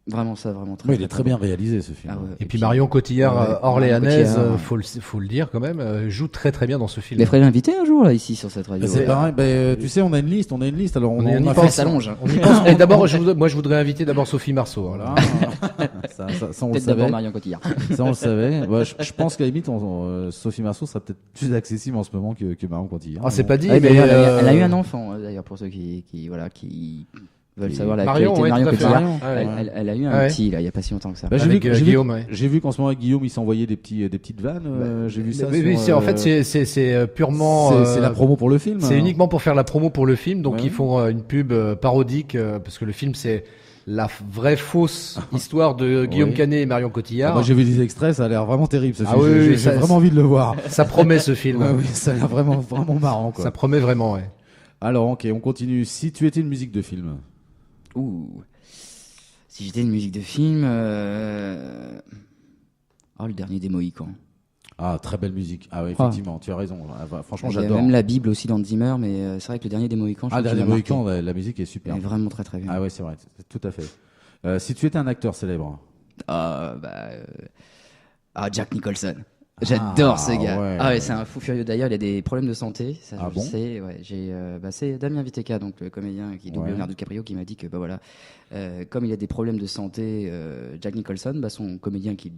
vraiment très il est très bien réalisé ce film. Ah ouais, et puis Marion Cotillard, orléanaise, faut le dire quand même, joue très très bien dans ce film. Mais faudrait l'inviter un jour là ici sur cette radio. C'est pareil, tu sais, on a une liste, alors on y s'allonge. Et d'abord je voudrais inviter d'abord Sophie Marceau. Voilà. ça on peut-être d'abord Marion Cotillard. Ça on le savait. Je pense qu'à la limite Sophie Marceau sera peut-être plus accessible en ce moment que Marion Cotillard. Ah, c'est pas dit. Mais elle a eu un enfant d'ailleurs pour ceux qui veulent savoir l'actualité de Marion Cotillard. Elle a eu un petit là, il y a pas si longtemps que ça. J'ai vu qu'en ce moment avec Guillaume, il s'envoyait des petites vannes. J'ai vu ça. En fait, c'est purement. C'est la promo pour le film. C'est uniquement pour faire la promo pour le film. Donc ils font une pub parodique parce que le film c'est la vraie fausse histoire de Guillaume Canet et Marion Cotillard. Moi j'ai vu des extraits, ça a l'air vraiment terrible. J'ai vraiment envie de le voir. Ça promet ce film. Oui, ça a l'air vraiment marrant. Quoi. Ça promet vraiment. Ouais. Alors ok, on continue. Si tu étais une musique de film. Si j'étais une musique de film, le dernier des Mohicans. Ah, très belle musique. Ah oui, effectivement, tu as raison. Franchement, j'adore. Il y a même la Bible aussi dans Zimmer, mais c'est vrai que le dernier des Mohicans. Le dernier des Mohicans, la musique est super. Elle est vraiment très très bien. Ah ouais, c'est vrai, tout à fait. Si tu étais un acteur célèbre. Jack Nicholson. J'adore ce gars. Ouais. C'est un fou furieux. D'ailleurs, il a des problèmes de santé. Ça, je sais. Ouais. C'est Damien Viteka, donc le comédien qui double Leonardo DiCaprio, qui m'a dit que comme il a des problèmes de santé, Jack Nicholson, son comédien qui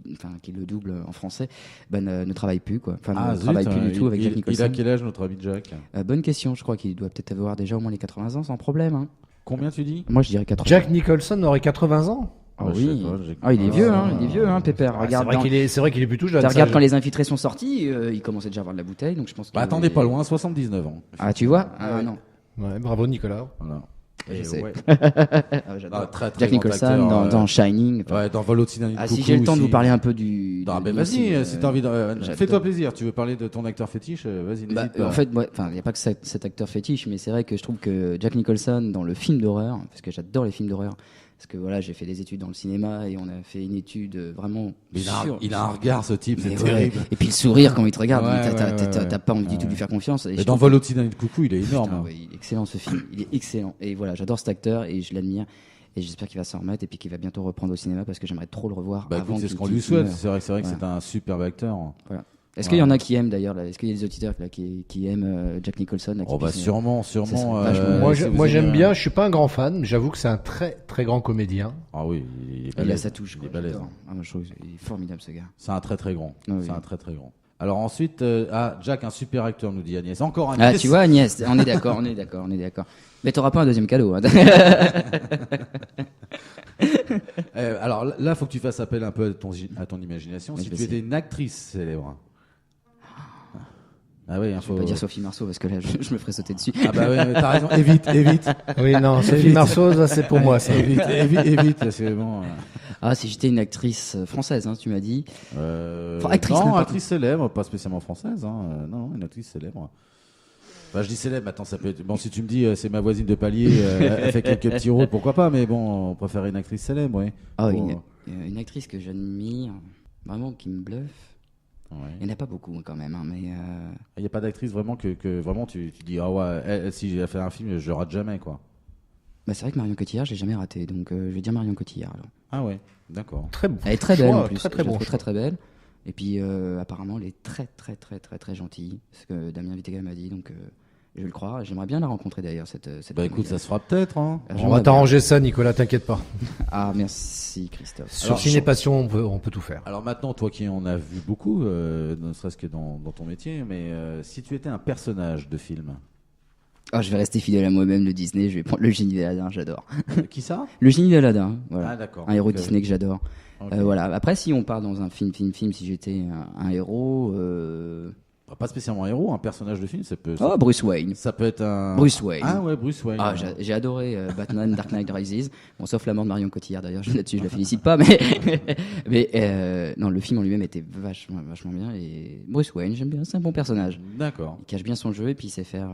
le double en français, ne travaille plus quoi. Ne travaille plus du tout avec Jack Nicholson. Il a quel âge notre ami Jack? Bonne question. Je crois qu'il doit peut-être avoir déjà au moins les 80 ans sans problème. Hein. Combien tu dis? Moi, je dirais 80. Jack Nicholson aurait 80 ans. Oui. Il est vieux, Pépère. Regarde. C'est vrai qu'il est plutôt jeune. Regarde quand les infiltrés sont sortis, il commençait déjà à avoir de la bouteille, donc je pense. Attendez pas loin, 79 ans. Ah, tu vois? Non. Ouais, bravo Nicolas. Voilà. Je sais. J'adore. Très, très Jack Nicholson dans Shining. Dans Vol au-dessus d'un si j'ai le temps de vous parler un peu du. Vas-y, si t'as envie fais-toi plaisir. Tu veux parler de ton acteur fétiche? Vas-y, n'hésite pas. En fait, il n'y a pas que cet acteur fétiche, mais c'est vrai que je trouve que Jack Nicholson dans le film d'horreur, parce que j'adore les films d'horreur. Parce que j'ai fait des études dans le cinéma et on a fait une étude vraiment. Il a un regard, ce type, c'est terrible. Et puis le sourire quand il te regarde, t'as pas envie du tout de lui faire confiance. Et dans Vol au-dessus d'un nid de coucou, il est énorme. Il est excellent ce film, il est excellent. Et voilà, j'adore cet acteur et je l'admire. Et j'espère qu'il va s'en remettre et puis qu'il va bientôt reprendre au cinéma parce que j'aimerais trop le revoir. Écoute, c'est ce qu'on lui souhaite. C'est vrai que c'est un superbe acteur. Voilà. Est-ce qu'il y en a qui aiment d'ailleurs là? Est-ce qu'il y a des auditeurs là, qui aiment Jack Nicholson là, sûrement. Moi j'aime bien. Je suis pas un grand fan, mais j'avoue que c'est un très très grand comédien. Ah oui, il a sa touche. Il est balèze. Moi je trouve il est formidable ce gars. C'est un très très grand. C'est un très très grand. Alors ensuite, Jack, un super acteur, nous dit Agnès. Encore Agnès. Ah tu vois Agnès, on est d'accord. Mais t'auras pas un deuxième cadeau. Hein. Alors là, faut que tu fasses appel un peu à ton imagination. Si tu étais une actrice célèbre. Ah oui, Je vais pas dire Sophie Marceau parce que là, je me ferais sauter dessus. Ah bah ouais, mais t'as raison. Évite. Oui, non, Sophie Marceau, ça, c'est pour moi, ça. Évite, parce que bon. Ah, si j'étais une actrice française, hein, tu m'as dit. Actrice, non, n'importe. actrice célèbre, pas spécialement française. Hein. Non, une actrice célèbre. Enfin, je dis célèbre, attends, ça peut être. Bon, si tu me dis c'est ma voisine de palier, elle fait quelques petits rôles, pourquoi pas, mais bon, on préfère une actrice célèbre, oui. Ah, une actrice que j'admire, vraiment qui me bluffe. Ouais. Il n'y en a pas beaucoup quand même, hein, mais. Il n'y a pas d'actrice vraiment que vraiment tu dis, ah ouais, elle, si j'ai fait un film, je rate jamais, quoi. Bah, c'est vrai que Marion Cotillard, je l'ai jamais raté, donc je vais dire Marion Cotillard. Alors. Ah ouais, d'accord. Très bon. Elle est très belle Choix, en plus, très, très je la bon trouve choix. très belle. Et puis apparemment, elle est très gentille, ce que Damien Vitega m'a dit, donc je vais le croire. J'aimerais bien la rencontrer d'ailleurs, cette Bah écoute, ça se fera peut-être, hein. On va t'arranger ça, Nicolas, t'inquiète pas. Ah, merci Christophe. Sur Ciné Passion, on peut tout faire. Alors maintenant, toi qui en as vu beaucoup, ne serait-ce que dans ton métier, mais si tu étais un personnage de film, Ah, je vais rester fidèle à moi-même de Disney, je vais prendre le génie d'Aladin, j'adore. qui ça? Le génie d'Aladin, voilà. Ah d'accord. Un héros Donc, Disney que j'adore. ok. Voilà. Après, si on part dans un film, si j'étais un héros. Pas spécialement un héros, un personnage de film, ça peut. Oh, Bruce Wayne. Ça peut être un. Bruce Wayne. Ah ouais, Bruce Wayne. Ah, j'ai adoré Batman Dark Knight Rises. Bon, sauf la mort de Marion Cotillard d'ailleurs, là-dessus je la félicite pas, mais non, le film en lui-même était vachement bien. Et Bruce Wayne, j'aime bien, c'est un bon personnage. D'accord. Il cache bien son jeu et puis il sait faire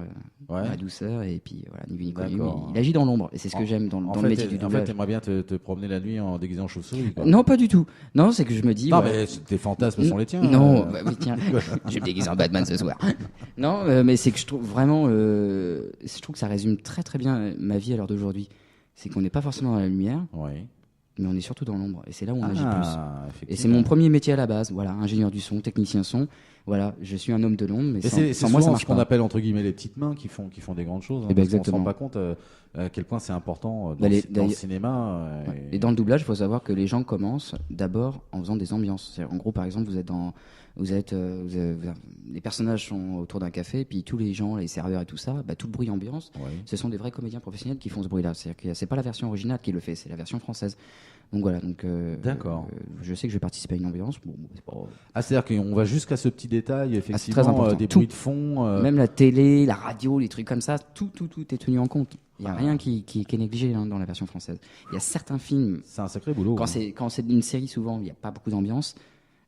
Ouais. la douceur et puis voilà, ni vu ni connu. D'accord. Il agit dans l'ombre et c'est ce que j'aime dans En le fait, métier du En fait, doublage. t'aimerais bien te promener la nuit en déguisant en chauve-souris, quoi. Non, pas du tout. Non, c'est que je me dis. Non, ouais, mais tes fantasmes sont les tiens. Non, bah oui, tiens, je vais me déguiser en Batman ce soir. Non, mais c'est que je trouve vraiment, je trouve que ça résume très très bien ma vie à l'heure d'aujourd'hui. C'est qu'on n'est pas forcément dans la lumière, Oui. mais on est surtout dans l'ombre. Et c'est là où on agit plus. Et c'est effectivement. mon premier métier à la base. Voilà, ingénieur du son, technicien son. Voilà, je suis un homme de l'ombre, mais Et c'est sans moi ça souvent marche ce qu'on pas. appelle entre guillemets les petites mains qui font des grandes choses. Hein, Eh ben, parce qu'on se rend exactement. pas compte à quel point c'est important dans, Bah, dans le d'ailleurs- cinéma. Ouais. Et dans le doublage, il faut savoir que les gens commencent d'abord en faisant des ambiances. C'est-à-dire, en gros, par exemple, les personnages sont autour d'un café, et puis tous les gens, les serveurs et tout ça, bah, tout le bruit ambiance, Ouais. ce sont des vrais comédiens professionnels qui font ce bruit-là. C'est-à-dire que c'est pas la version originale qui le fait, c'est la version française. Donc voilà. Donc D'accord. je sais que je vais participer à une ambiance. Bon, c'est pas... Ah, c'est-à-dire qu'on va jusqu'à ce petit détail, très effectivement, important. des Tout. bruits de fond. Même la télé, la radio, les trucs comme ça, tout est tenu en compte. Il y a Ah. rien qui est négligé hein, dans la version française. Il y a certains films. C'est un sacré boulot. Quand hein. c'est une série, souvent, il n'y a pas beaucoup d'ambiance.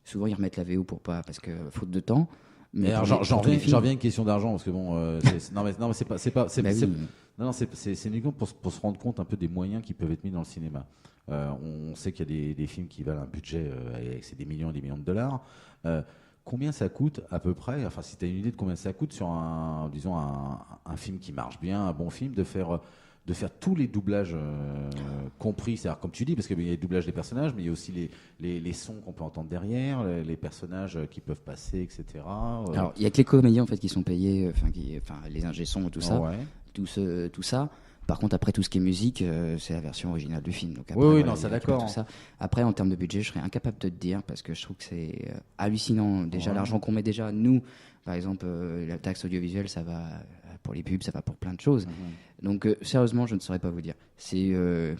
Souvent, ils remettent la VO parce que faute de temps. Mais alors, pour j'en tous les reviens films- à une question d'argent parce que bon, non mais c'est pas, Bah oui. non c'est uniquement pour se rendre compte un peu des moyens qui peuvent être mis dans le cinéma. On sait qu'il y a des films qui valent un budget, c'est des millions et des millions de dollars. Combien ça coûte à peu près, enfin si tu as une idée de combien ça coûte sur un film qui marche bien, un bon film, de faire tous les doublages compris, c'est-à-dire comme tu dis, parce qu'il y a les doublages des personnages, mais il y a aussi les sons qu'on peut entendre derrière, les personnages qui peuvent passer, etc. Alors, il y a que les comédiens en fait qui sont payés, enfin les ingé-sons, tout ça, Ouais. tout ça. Par contre, après tout ce qui est musique, c'est la version originale du film. Donc après, Oui, voilà, non, ça il y a d'accord. tout ça. Après, en termes de budget, je serais incapable de te dire parce que je trouve que c'est hallucinant. Déjà, l'argent qu'on met déjà, nous, par exemple, la taxe audiovisuelle, ça va pour les pubs, ça va pour plein de choses. Donc, sérieusement, je ne saurais pas vous dire.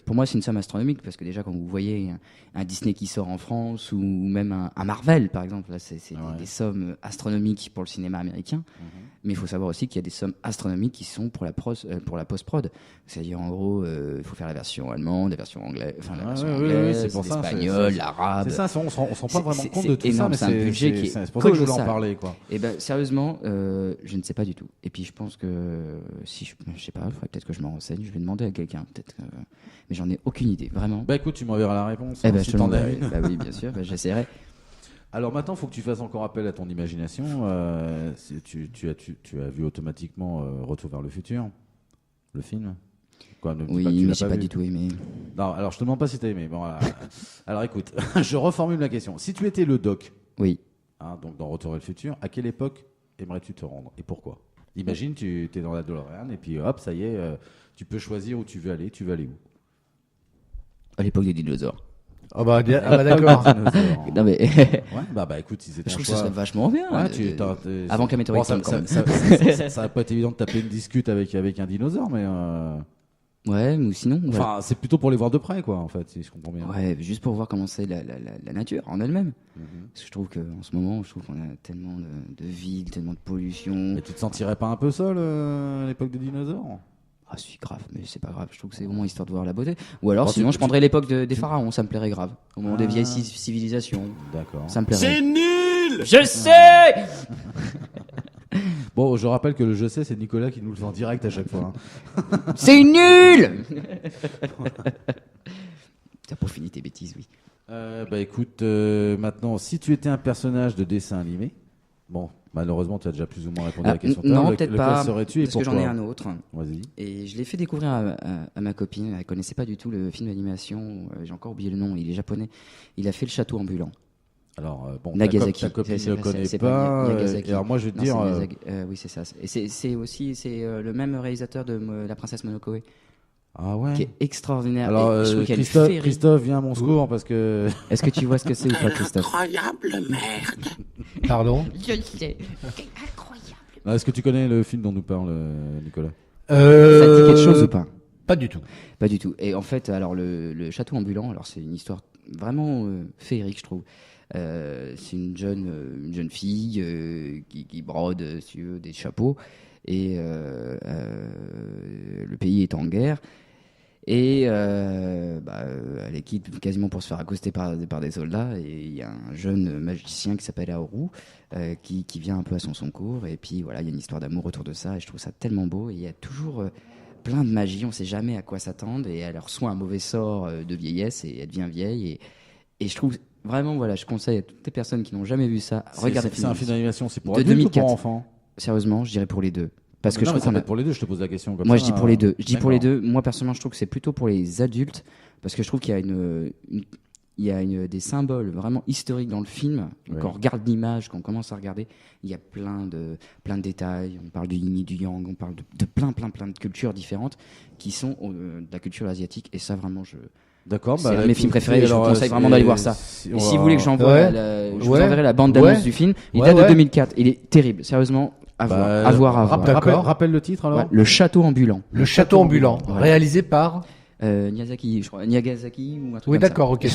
Pour moi, c'est une somme astronomique parce que déjà, quand vous voyez un Disney qui sort en France ou même un Marvel, par exemple, là, c'est des sommes astronomiques pour le cinéma américain. Mais il faut savoir aussi qu'il y a des sommes astronomiques qui sont pour la post-prod. C'est-à-dire, en gros, il faut faire la version allemande, la version anglaise, c'est pour ça, l'espagnol, l'arabe. C'est ça, on se rend pas vraiment C'est- compte c'est de tout énorme, ça, c'est un mais budget qui est c'est pour ça que je voulais en colossal. parler, quoi. Et ben sérieusement, je ne sais pas du tout. Et puis je pense que si je sais pas, il faudrait peut-être que je me renseigne. Je vais demander à quelqu'un, peut-être. Mais j'en ai aucune idée, vraiment. Bah écoute, tu m'enverras la réponse. Eh ben, si je te t'en as l'enverrai. une. Bah oui, bien sûr. Bah, j'essaierai. Alors maintenant, il faut que tu fasses encore appel à ton imagination. Tu as vu automatiquement Retour vers le futur, le film. Quoi, ne me dis pas que tu Oui, mais l'as j'ai pas vu. du tout aimé. Non, alors je te demande pas si tu as aimé. Bon, alors écoute, je reformule la question. Si tu étais le doc, Oui. hein, donc dans Retour vers le futur, à quelle époque aimerais-tu te rendre et pourquoi? Imagine, tu es dans la DeLorean et puis hop, ça y est, tu peux choisir où tu veux aller. Tu veux aller où? À l'époque des dinosaures. Ah bah d'accord. Dinosaures. Non mais Ouais, bah écoute, si c'était je un trouve que ce choix. serait vachement bien. Ouais, Avant que la météorite ça, tombe, quand ça, même. ça va pas être évident de taper une discute avec un dinosaure, mais Ouais, ou sinon. Enfin, c'est plutôt pour les voir de près, quoi, en fait, si je comprends bien. Ouais, juste pour voir comment c'est la nature en elle-même. Parce que je trouve qu'en ce moment, qu'on a tellement de villes, tellement de pollution. Mais tu te sentirais pas un peu seul à l'époque des dinosaures? Ah, si, grave, mais c'est pas grave. Je trouve que c'est vraiment histoire de voir la beauté. Ou alors, sinon, je prendrais l'époque des pharaons, ça me plairait grave. Au moment des vieilles civilisations. D'accord. Ça me plairait. C'est nul! Je sais! Bon, je rappelle que le je sais, c'est Nicolas qui nous le fait en direct à chaque fois. C'est nul! T'as pas fini tes bêtises, oui. Bah écoute, maintenant, si tu étais un personnage de dessin animé, bon, malheureusement, tu as déjà plus ou moins répondu à la question. Non, peut-être pas. Lequel serais-tu et parce que pourquoi? j'en ai un autre. Vas-y. Et je l'ai fait découvrir à ma copine. Elle connaissait pas du tout le film d'animation. J'ai encore oublié le nom. Il est japonais. Il a fait Le Château Ambulant. Alors, bon, Nagasaki. ta copine ne le connaît c'est pas. Nagasaki. Et alors, moi, je vais te Non, dire. c'est Miyazaki. Oui, c'est ça. Et c'est aussi le même réalisateur de La Princesse Monokoe, Ah ouais. qui est extraordinaire. Alors, Et je trouve qu'elle fait Christophe, viens à mon secours parce que. Est-ce que tu vois ce que c'est ou pas, Christophe? Incroyable merde. Pardon. Je sais. Incroyable. Est-ce que tu connais le film dont nous parle Nicolas? Ça te dit quelque chose ou pas? Pas du tout. Pas du tout. Et en fait, alors le château ambulant, alors c'est une histoire vraiment féerique, je trouve. C'est une jeune fille qui brode des chapeaux et le pays est en guerre et elle est quitte quasiment pour se faire accoster par des soldats et il y a un jeune magicien qui s'appelle Aoru qui vient un peu à son secours et puis voilà, il y a une histoire d'amour autour de ça et je trouve ça tellement beau et il y a toujours plein de magie, on sait jamais à quoi s'attendre et elle reçoit un mauvais sort de vieillesse et elle devient vieille et je trouve vraiment, voilà, je conseille à toutes les personnes qui n'ont jamais vu ça, regardez. C'est un film d'animation, c'est pour de adultes 2004. ou pour enfants? Sérieusement, je dirais pour les deux. Parce que non, je trouve qu'on a... pour les deux, je te pose la question comme Moi, ça. je dis pour les deux. Je dis pour les D'accord. deux. Moi, personnellement, je trouve que c'est plutôt pour les adultes parce que je trouve qu'il y a des symboles vraiment historiques dans le film. Ouais. Quand on regarde l'image, quand on commence à regarder, il y a plein de détails. On parle du yin et du yang, on parle de plein de cultures différentes qui sont de la culture asiatique. Et ça, vraiment, D'accord. c'est un de mes films préférés. Et je vous conseille vraiment d'aller voir ça. Et si vous voulez que j'envoie, Ouais. je vous enverrai la bande d'annonce du film. Il Ouais, date ouais. de 2004. Il est terrible. Sérieusement, à voir. D'accord. Rappelle le titre alors. Ouais, Le Château Ambulant. Le Château Ambulant, Ouais. réalisé par. Nagasaki, je crois. Nagasaki ou un truc Oui, comme ça. d'accord, ok.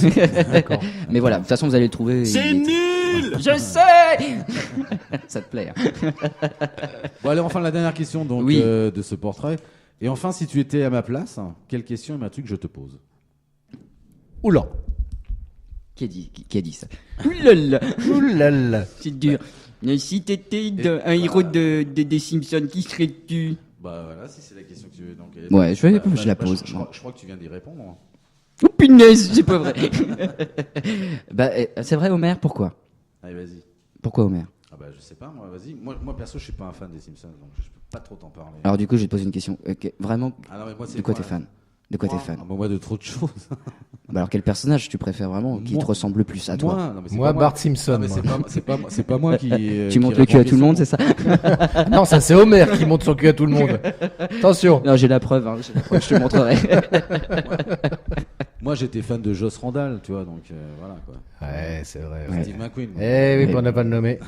D'accord. Mais voilà, de toute façon, vous allez le trouver. C'est il est- nul! Je sais. Ça te plaît. Hein. Bon, allez, enfin la dernière question donc Oui. de ce portrait. Et enfin, si tu étais à ma place, quelle question aimerais-tu que je te pose? Oula. Qui a dit ça? Oulala, Oulala. c'est dur. Mais si t'étais un héros des Simpsons, qui serais-tu? Bah voilà, si c'est la question que tu veux. Donc, Ouais, je la pose. Je crois que tu viens d'y répondre. Oh punaise, c'est pas vrai. C'est vrai, Homer, pourquoi? Allez, vas-y. Pourquoi Homer? Ah bah je sais pas, moi, vas-y. Moi perso, je suis pas un fan des Simpsons, donc je peux pas trop t'en parler. Alors du coup, je vais te poser une question. Vraiment, Ah non, mais moi, c'est de quoi moi, t'es fan? De quoi t'es fan? Moi, de trop de choses. Bah alors quel personnage tu préfères vraiment, qui Moi- te ressemble le plus à toi? Non, mais c'est Moi, pas Bart Simpson. Non, mais moi. c'est pas moi qui. Tu montres le cul à tout le monde, c'est ça? Non, ça c'est Homer qui monte son cul à tout le monde. Attention. Non, j'ai la preuve, je te le montrerai. Moi, j'étais fan de Joss Randall, tu vois, donc voilà quoi. Ouais, c'est vrai. Ouais. Steve McQueen. Eh oui, on n'a pas le nommé.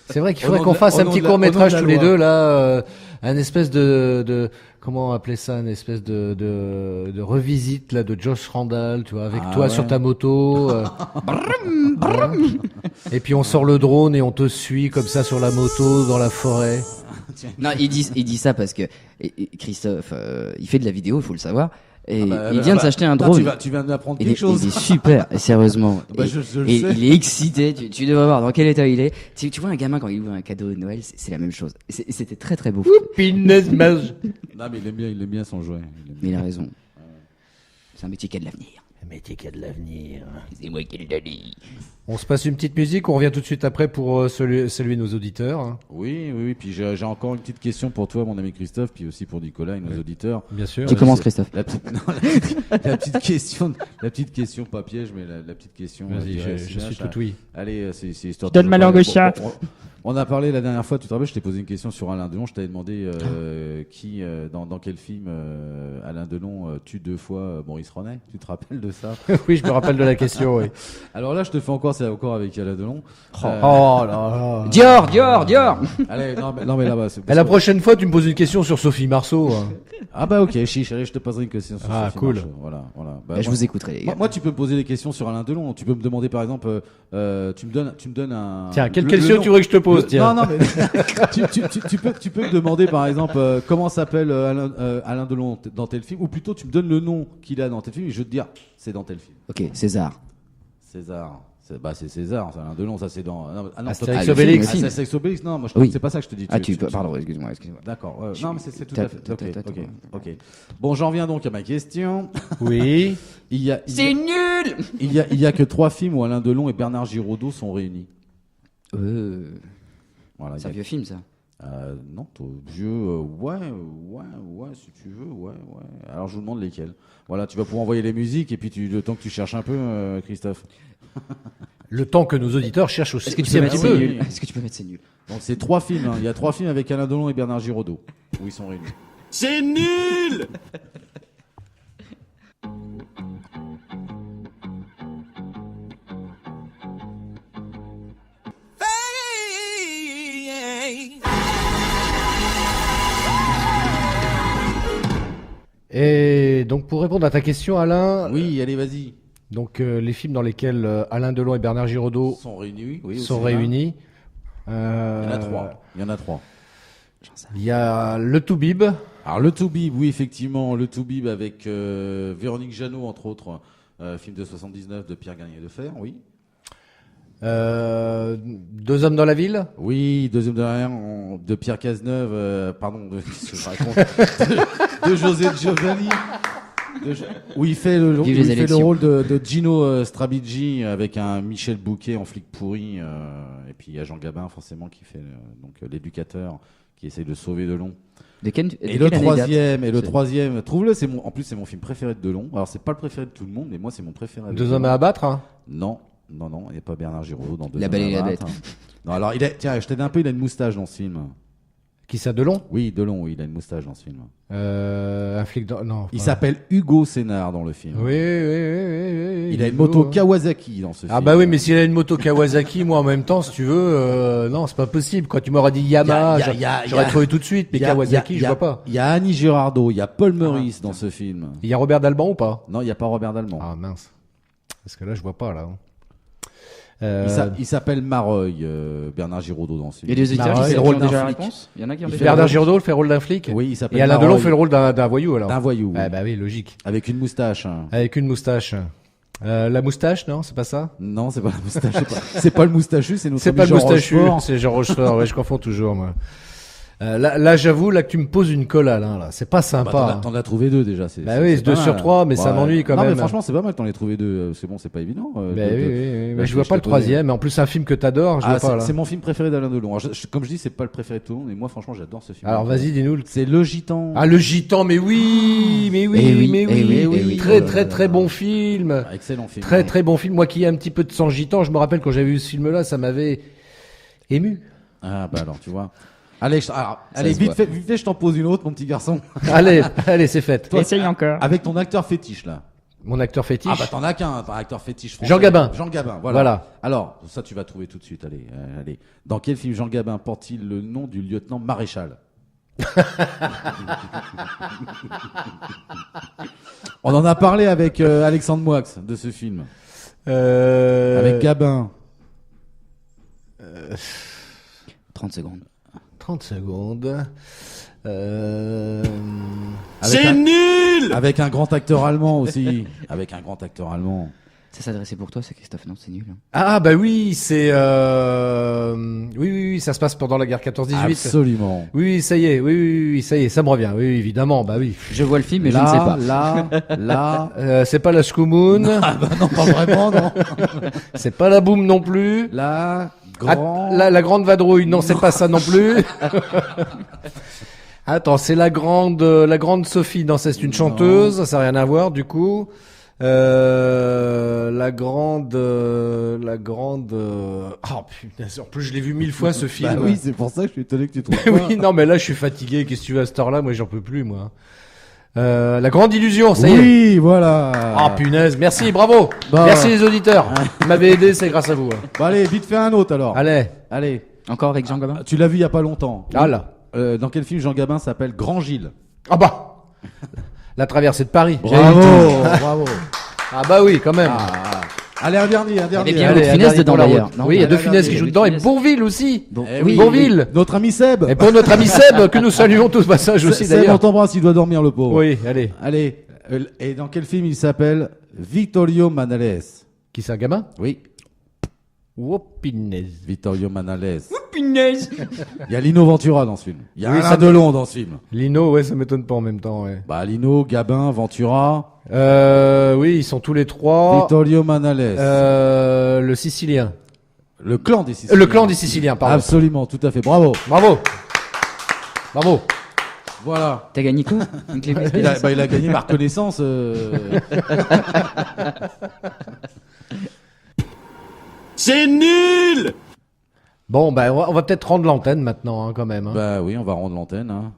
C'est vrai qu'il Au faudrait nom qu'on de la- fasse au un nom petit de la- court métrage au nom tous de la les loi. deux là, un espèce de comment appeler ça, une espèce de revisite là de Josh Randall, tu vois, avec Ah toi ouais. sur ta moto. Voilà. Et puis on sort le drone et on te suit comme ça sur la moto dans la forêt. Non, il dit ça parce que Christophe, il fait de la vidéo, il faut le savoir. Et bah, il vient de s'acheter un attends, drone. tu viens d'apprendre Il quelque est, chose. il est super, et sérieusement. Bah, Et- je le et sais. il est excité. Tu devrais voir dans quel état il est. Tu vois un gamin quand il ouvre un cadeau de Noël, c'est la même chose. Et c'était très très beau. Pinez mage. Non, mais il aime bien son jouet. Mais il a raison. C'est un métier qui a de l'avenir. Un métier qui a de l'avenir. C'est moi qui le dis. On se passe une petite musique, on revient tout de suite après pour saluer nos auditeurs. Hein. Oui. Puis j'ai encore une petite question pour toi, mon ami Christophe, puis aussi pour Nicolas et nos auditeurs. Bien sûr. Tu commences, Christophe. La petite question, pas piège, mais la petite question. Vas-y, dirais, je suis Sinache, tout oui. Allez, c'est histoire. Donne de ma parler. langue au chat. On a parlé la dernière fois, tu te rappelles, je t'ai posé une question sur Alain Delon. Je t'avais demandé dans quel film Alain Delon tue 2 fois Maurice Renet. Tu te rappelles de ça? Oui, je me rappelle de la question, oui. Alors là, je te fais c'est encore avec Alain Delon. Oh là là. Dior. Allez, non mais là-bas. Et la prochaine fois, tu me poses une question sur Sophie Marceau. Hein. Ah bah ok, chiche, allez, je te poserai une question sur Ah, Sophie cool. Marceau. Voilà. Bah, je vous écouterai, les gars. Moi, tu peux me poser des questions sur Alain Delon. Tu peux me demander, par exemple, tu me donnes un. Tiens, quelle question tu veux que je te pose, tiens. Non, mais tu peux me demander, par exemple, comment s'appelle Alain Delon dans tel film, ou plutôt tu me donnes le nom qu'il a dans tel film et je vais te dire, c'est dans tel film. Ok, César. César. C'est César, c'est Alain Delon, ça c'est dans. Astérix Obélix. Astérix Obélix, non, moi je crois Oui. que c'est pas ça que je te dis. Pardon, excuse-moi. D'accord. Non, mais c'est tout à fait. Ok. Bon, j'en viens donc à ma question. Oui. C'est nul. Il y a que 3 films où Alain Delon et Bernard Giraudot sont réunis. Voilà. C'est un vieux film, ça. Non, vieux. Ouais, si tu veux, ouais. Alors je vous demande lesquels. Voilà, tu vas pouvoir envoyer les musiques et puis le temps que tu cherches un peu, Christophe. Le temps que nos auditeurs cherchent aussi. Est-ce que tu peux mettre c'est nul? Est-ce que tu peux mettre c'est nul? Donc c'est 3 films. Hein. Il y a 3 films avec Alain Delon et Bernard Giraudot où ils sont réunis. C'est nul. Et donc, pour répondre à ta question, Alain. Oui, allez, vas-y. Donc, les films dans lesquels Alain Delon et Bernard Giraudot sont réunis. Oui, sont réunis. Il y en a 3. Il y a Le Toubib. Alors, Le Toubib, oui, effectivement. Le Toubib avec Véronique Jeannot, entre autres. Film de 79 de Pierre Garnier de Fer, oui. 2 hommes dans la ville. Oui, 2 hommes dans la ville de Pierre Cazeneuve, de José Giovanni, où il fait le rôle de Gino Strabigi avec un Michel Bouquet en flic pourri, et puis il y a Jean Gabin forcément qui fait l'éducateur qui essaye de sauver Delon. Et le troisième, trouve-le, en plus c'est mon film préféré de Delon. Alors c'est pas le préféré de tout le monde, mais moi c'est mon préféré. 2 hommes à abattre. Hein. Non, il n'y a pas Bernard Giraudot dans 2 La Belle et la Bête. Non, alors tiens, je t'aide un peu, il a une moustache dans ce film. Qui ça, Delon? Oui, Delon, oui, il a une moustache dans ce film. Un flic non. Il s'appelle Hugo Sénard dans le film. Oui. Il a une moto Kawasaki dans ce film. Ah bah oui, mais s'il a une moto Kawasaki, moi en même temps, si tu veux, non, c'est pas possible. Quand tu m'aurais dit Yamaha, j'aurais trouvé tout de suite, mais Kawasaki, je vois pas. Il y a Annie Girardot, il y a Paul Meurice dans ce film. Il y a Robert Dalban ou pas? Non, il n'y a pas Robert Dalban. Ah mince. Parce que là, je vois pas, là. Il s'appelle Mareuil, Bernard Giraudot dans ce film. Il y a des auditeurs qui fait le rôle déjà la réponse. Il y en a qui ont déjà. Bernard Giraudot fait le rôle d'un flic. Oui, il s'appelle. Et Alain Delon fait le rôle d'un voyou alors. D'un voyou. Ah bah oui, logique. Avec une moustache. La moustache, non, c'est pas ça? Non, c'est pas la moustache. C'est pas le moustachu, c'est notre. C'est pas le Jean moustachu, Rochefort. c'est Jean Rochefort. Ouais, je confonds toujours moi. Là, j'avoue, là que tu me poses une colle, Alain, là, c'est pas sympa. Bah, t'en as trouvé 2 déjà. Bah oui, c'est 2 sur 3, mais ça m'ennuie quand même. Non, mais franchement, c'est pas mal, t'en as trouvé 2. C'est bon, c'est pas évident. Oui, mais je vois pas le troisième. Mais en plus, c'est un film que t'adores, je vois pas là. C'est mon film préféré d'Alain Delon. Alors, comme je dis, c'est pas le préféré de tout le monde, mais moi, franchement, j'adore ce film. Alors, vas-y, dis-nous. C'est Le Gitan. Ah, Le Gitan, mais oui. Très bon film. Excellent film. Très bon film. Moi qui ai un petit peu de sang gitan, je me rappelle quand j'avais vu ce film-là, ça m'avait ému. Ah, bah alors, tu vois. Allez, vite fait, je t'en pose une autre, mon petit garçon. allez, c'est fait. Essaye encore. Avec ton acteur fétiche, là. Mon acteur fétiche. Ah, bah, t'en as qu'un, ton acteur fétiche français. Jean Gabin. Jean Gabin, voilà. Alors, ça, tu vas trouver tout de suite, allez. Dans quel film Jean Gabin porte-t-il le nom du lieutenant maréchal? On en a parlé avec Alexandre Moix de ce film. Avec Gabin. 30 secondes. 30 secondes. C'est nul. Avec un grand acteur allemand aussi. Ça s'adressait pour toi, c'est Christophe, non? C'est nul. Ah bah oui, c'est oui, ça se passe pendant la guerre 14-18. Absolument. Oui, ça y est, ça y est, ça me revient. Oui, évidemment, bah oui. Je vois le film, mais je ne sais pas. Là, c'est pas la Shkumun. Ah bah non, pas vraiment, non. C'est pas la Boum non plus. La grande vadrouille, non, c'est pas ça non plus. Attends, c'est la grande Sophie, non, c'est une chanteuse, ça n'a rien à voir du coup. La grande. Oh putain, en plus je l'ai vu 1000 fois ce film. Bah oui, c'est pour ça que je suis étonné que tu trouves Oui, non, mais là je suis fatigué. Qu'est-ce que tu veux à cette heure-là? Moi, j'en peux plus, moi. La grande illusion, ça y est. Oui, voilà. Ah punaise, merci, bravo. Bah. Merci les auditeurs. Vous m'avez aidé, c'est grâce à vous. Hein. Bon, allez, vite fait un autre alors. Allez. Encore avec Jean Gabin. Tu l'as vu il y a pas longtemps. Ah là. Dans quel film Jean Gabin s'appelle Grand Gilles? Ah bah. La traversée de Paris. Bravo, bravo. Ah bah oui, quand même. Allez, un dernier. bien Allez, De un Funès dernier dedans, pour la d'ailleurs. route. Non, Oui, il y a allez, De Funès allez, qui joue De dedans et Funès. Bourvil aussi. Eh oui, Bourvil. Notre ami Seb. Et pour notre ami Seb, que nous saluons tous passage aussi Seb, on d'ailleurs. t'embrasse, il doit dormir le pauvre. Oui, allez. Allez, et dans quel film il s'appelle Vittorio Manales? Qui c'est un gamin? Oui, Oh, punaise. Vittorio Manales. Punaise. Il y a Lino Ventura dans ce film. Il y a Oui, Alain ça Delon dans ce film. Lino, ouais, ça m'étonne pas en même temps, ouais. Bah, Lino, Gabin, Ventura, Oui, ils sont tous les trois. Vittorio Manales. Le Sicilien. Le clan des Siciliens. Le clan des Siciliens, pardon. Absolument, tout à fait. Bravo. Bravo. Bravo. Voilà. T'as gagné tout une clé USB, Il a, c'est ça il a gagné ma reconnaissance. C'est nul! Bon, ben, on va peut-être rendre l'antenne maintenant, hein, quand même. Hein. Bah oui, on va rendre l'antenne. Hein.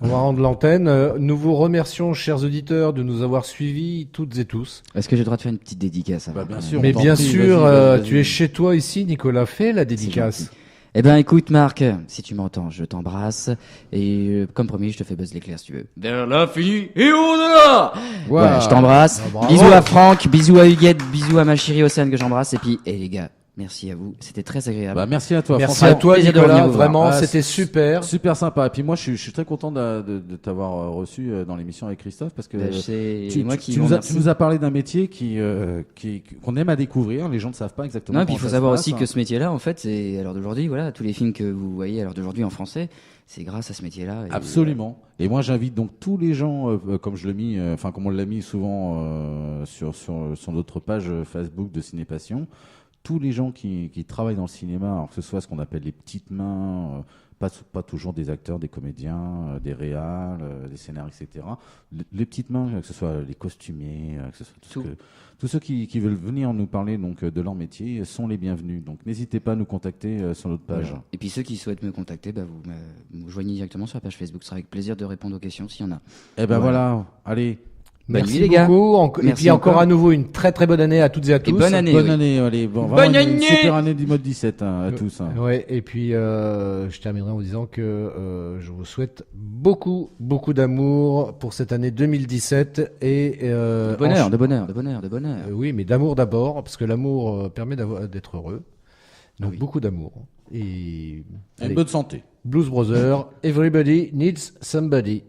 On va rendre l'antenne. Nous vous remercions, chers auditeurs, de nous avoir suivis toutes et tous. Est-ce que j'ai le droit de faire une petite dédicace avant, Bah, bien quand sûr. même Mais on t'en bien prie, sûr, vas-y. tu es chez toi ici, Nicolas. Fais la dédicace. Eh ben écoute Marc, si tu m'entends, je t'embrasse et comme promis, je te fais buzz l'éclair si tu veux. Vers l'infini et au-delà. Voilà. Ouais, je t'embrasse. Ah, bravo. Bisous à Franck, bisous à Huguette, bisous à ma chérie Océane que j'embrasse et puis les gars, merci à vous, c'était très agréable. Bah, merci à toi. Merci franchement. à toi, plaisir de Nicolas. revenir vous voir. Vraiment, Ah, c'était super. Super sympa. Et puis moi, je suis très content de t'avoir reçu dans l'émission avec Christophe parce que C'est tu, moi tu- qui tu vous nous as, remercie. tu nous as parlé d'un métier qu'on aime à découvrir. Les gens ne savent pas exactement. Non, et puis il comment faut ça savoir se passe, aussi hein. que ce métier-là, en fait, c'est à l'heure d'aujourd'hui, voilà, tous les films que vous voyez à l'heure d'aujourd'hui en français, c'est grâce à ce métier-là. Et Absolument. Et moi, j'invite donc tous les gens, comme je l'ai mis, comme on l'a mis souvent sur notre page Facebook de Ciné Passion, tous les gens qui travaillent dans le cinéma, alors que ce soit ce qu'on appelle les petites mains, pas toujours des acteurs, des comédiens, des réals, des scénaristes, etc. Les petites mains, que ce soit les costumiers, que ce soit tous ceux qui veulent venir nous parler donc de leur métier sont les bienvenus. Donc n'hésitez pas à nous contacter sur notre page. Voilà. Et puis ceux qui souhaitent me contacter, bah, vous joignez directement sur la page Facebook. Ce sera avec plaisir de répondre aux questions s'il y en a. Eh ben voilà, allez. Bonne Merci nuit, les gars. beaucoup. Et Merci puis encore encore. à nouveau une très très bonne année à toutes et à tous. bonne année. Bonne oui. année, allez. Bon, Bonne vraiment une année. super année du mode 17 à tous. Hein. Ouais, et puis je terminerai en disant que je vous souhaite beaucoup d'amour pour cette année 2017 et De bonheur, de bonheur, de bonheur, de bonheur. oui, mais d'amour d'abord parce que l'amour permet d'être heureux. Donc oui. beaucoup d'amour et Et allez, bonne santé. Blues Brothers, Everybody Needs Somebody.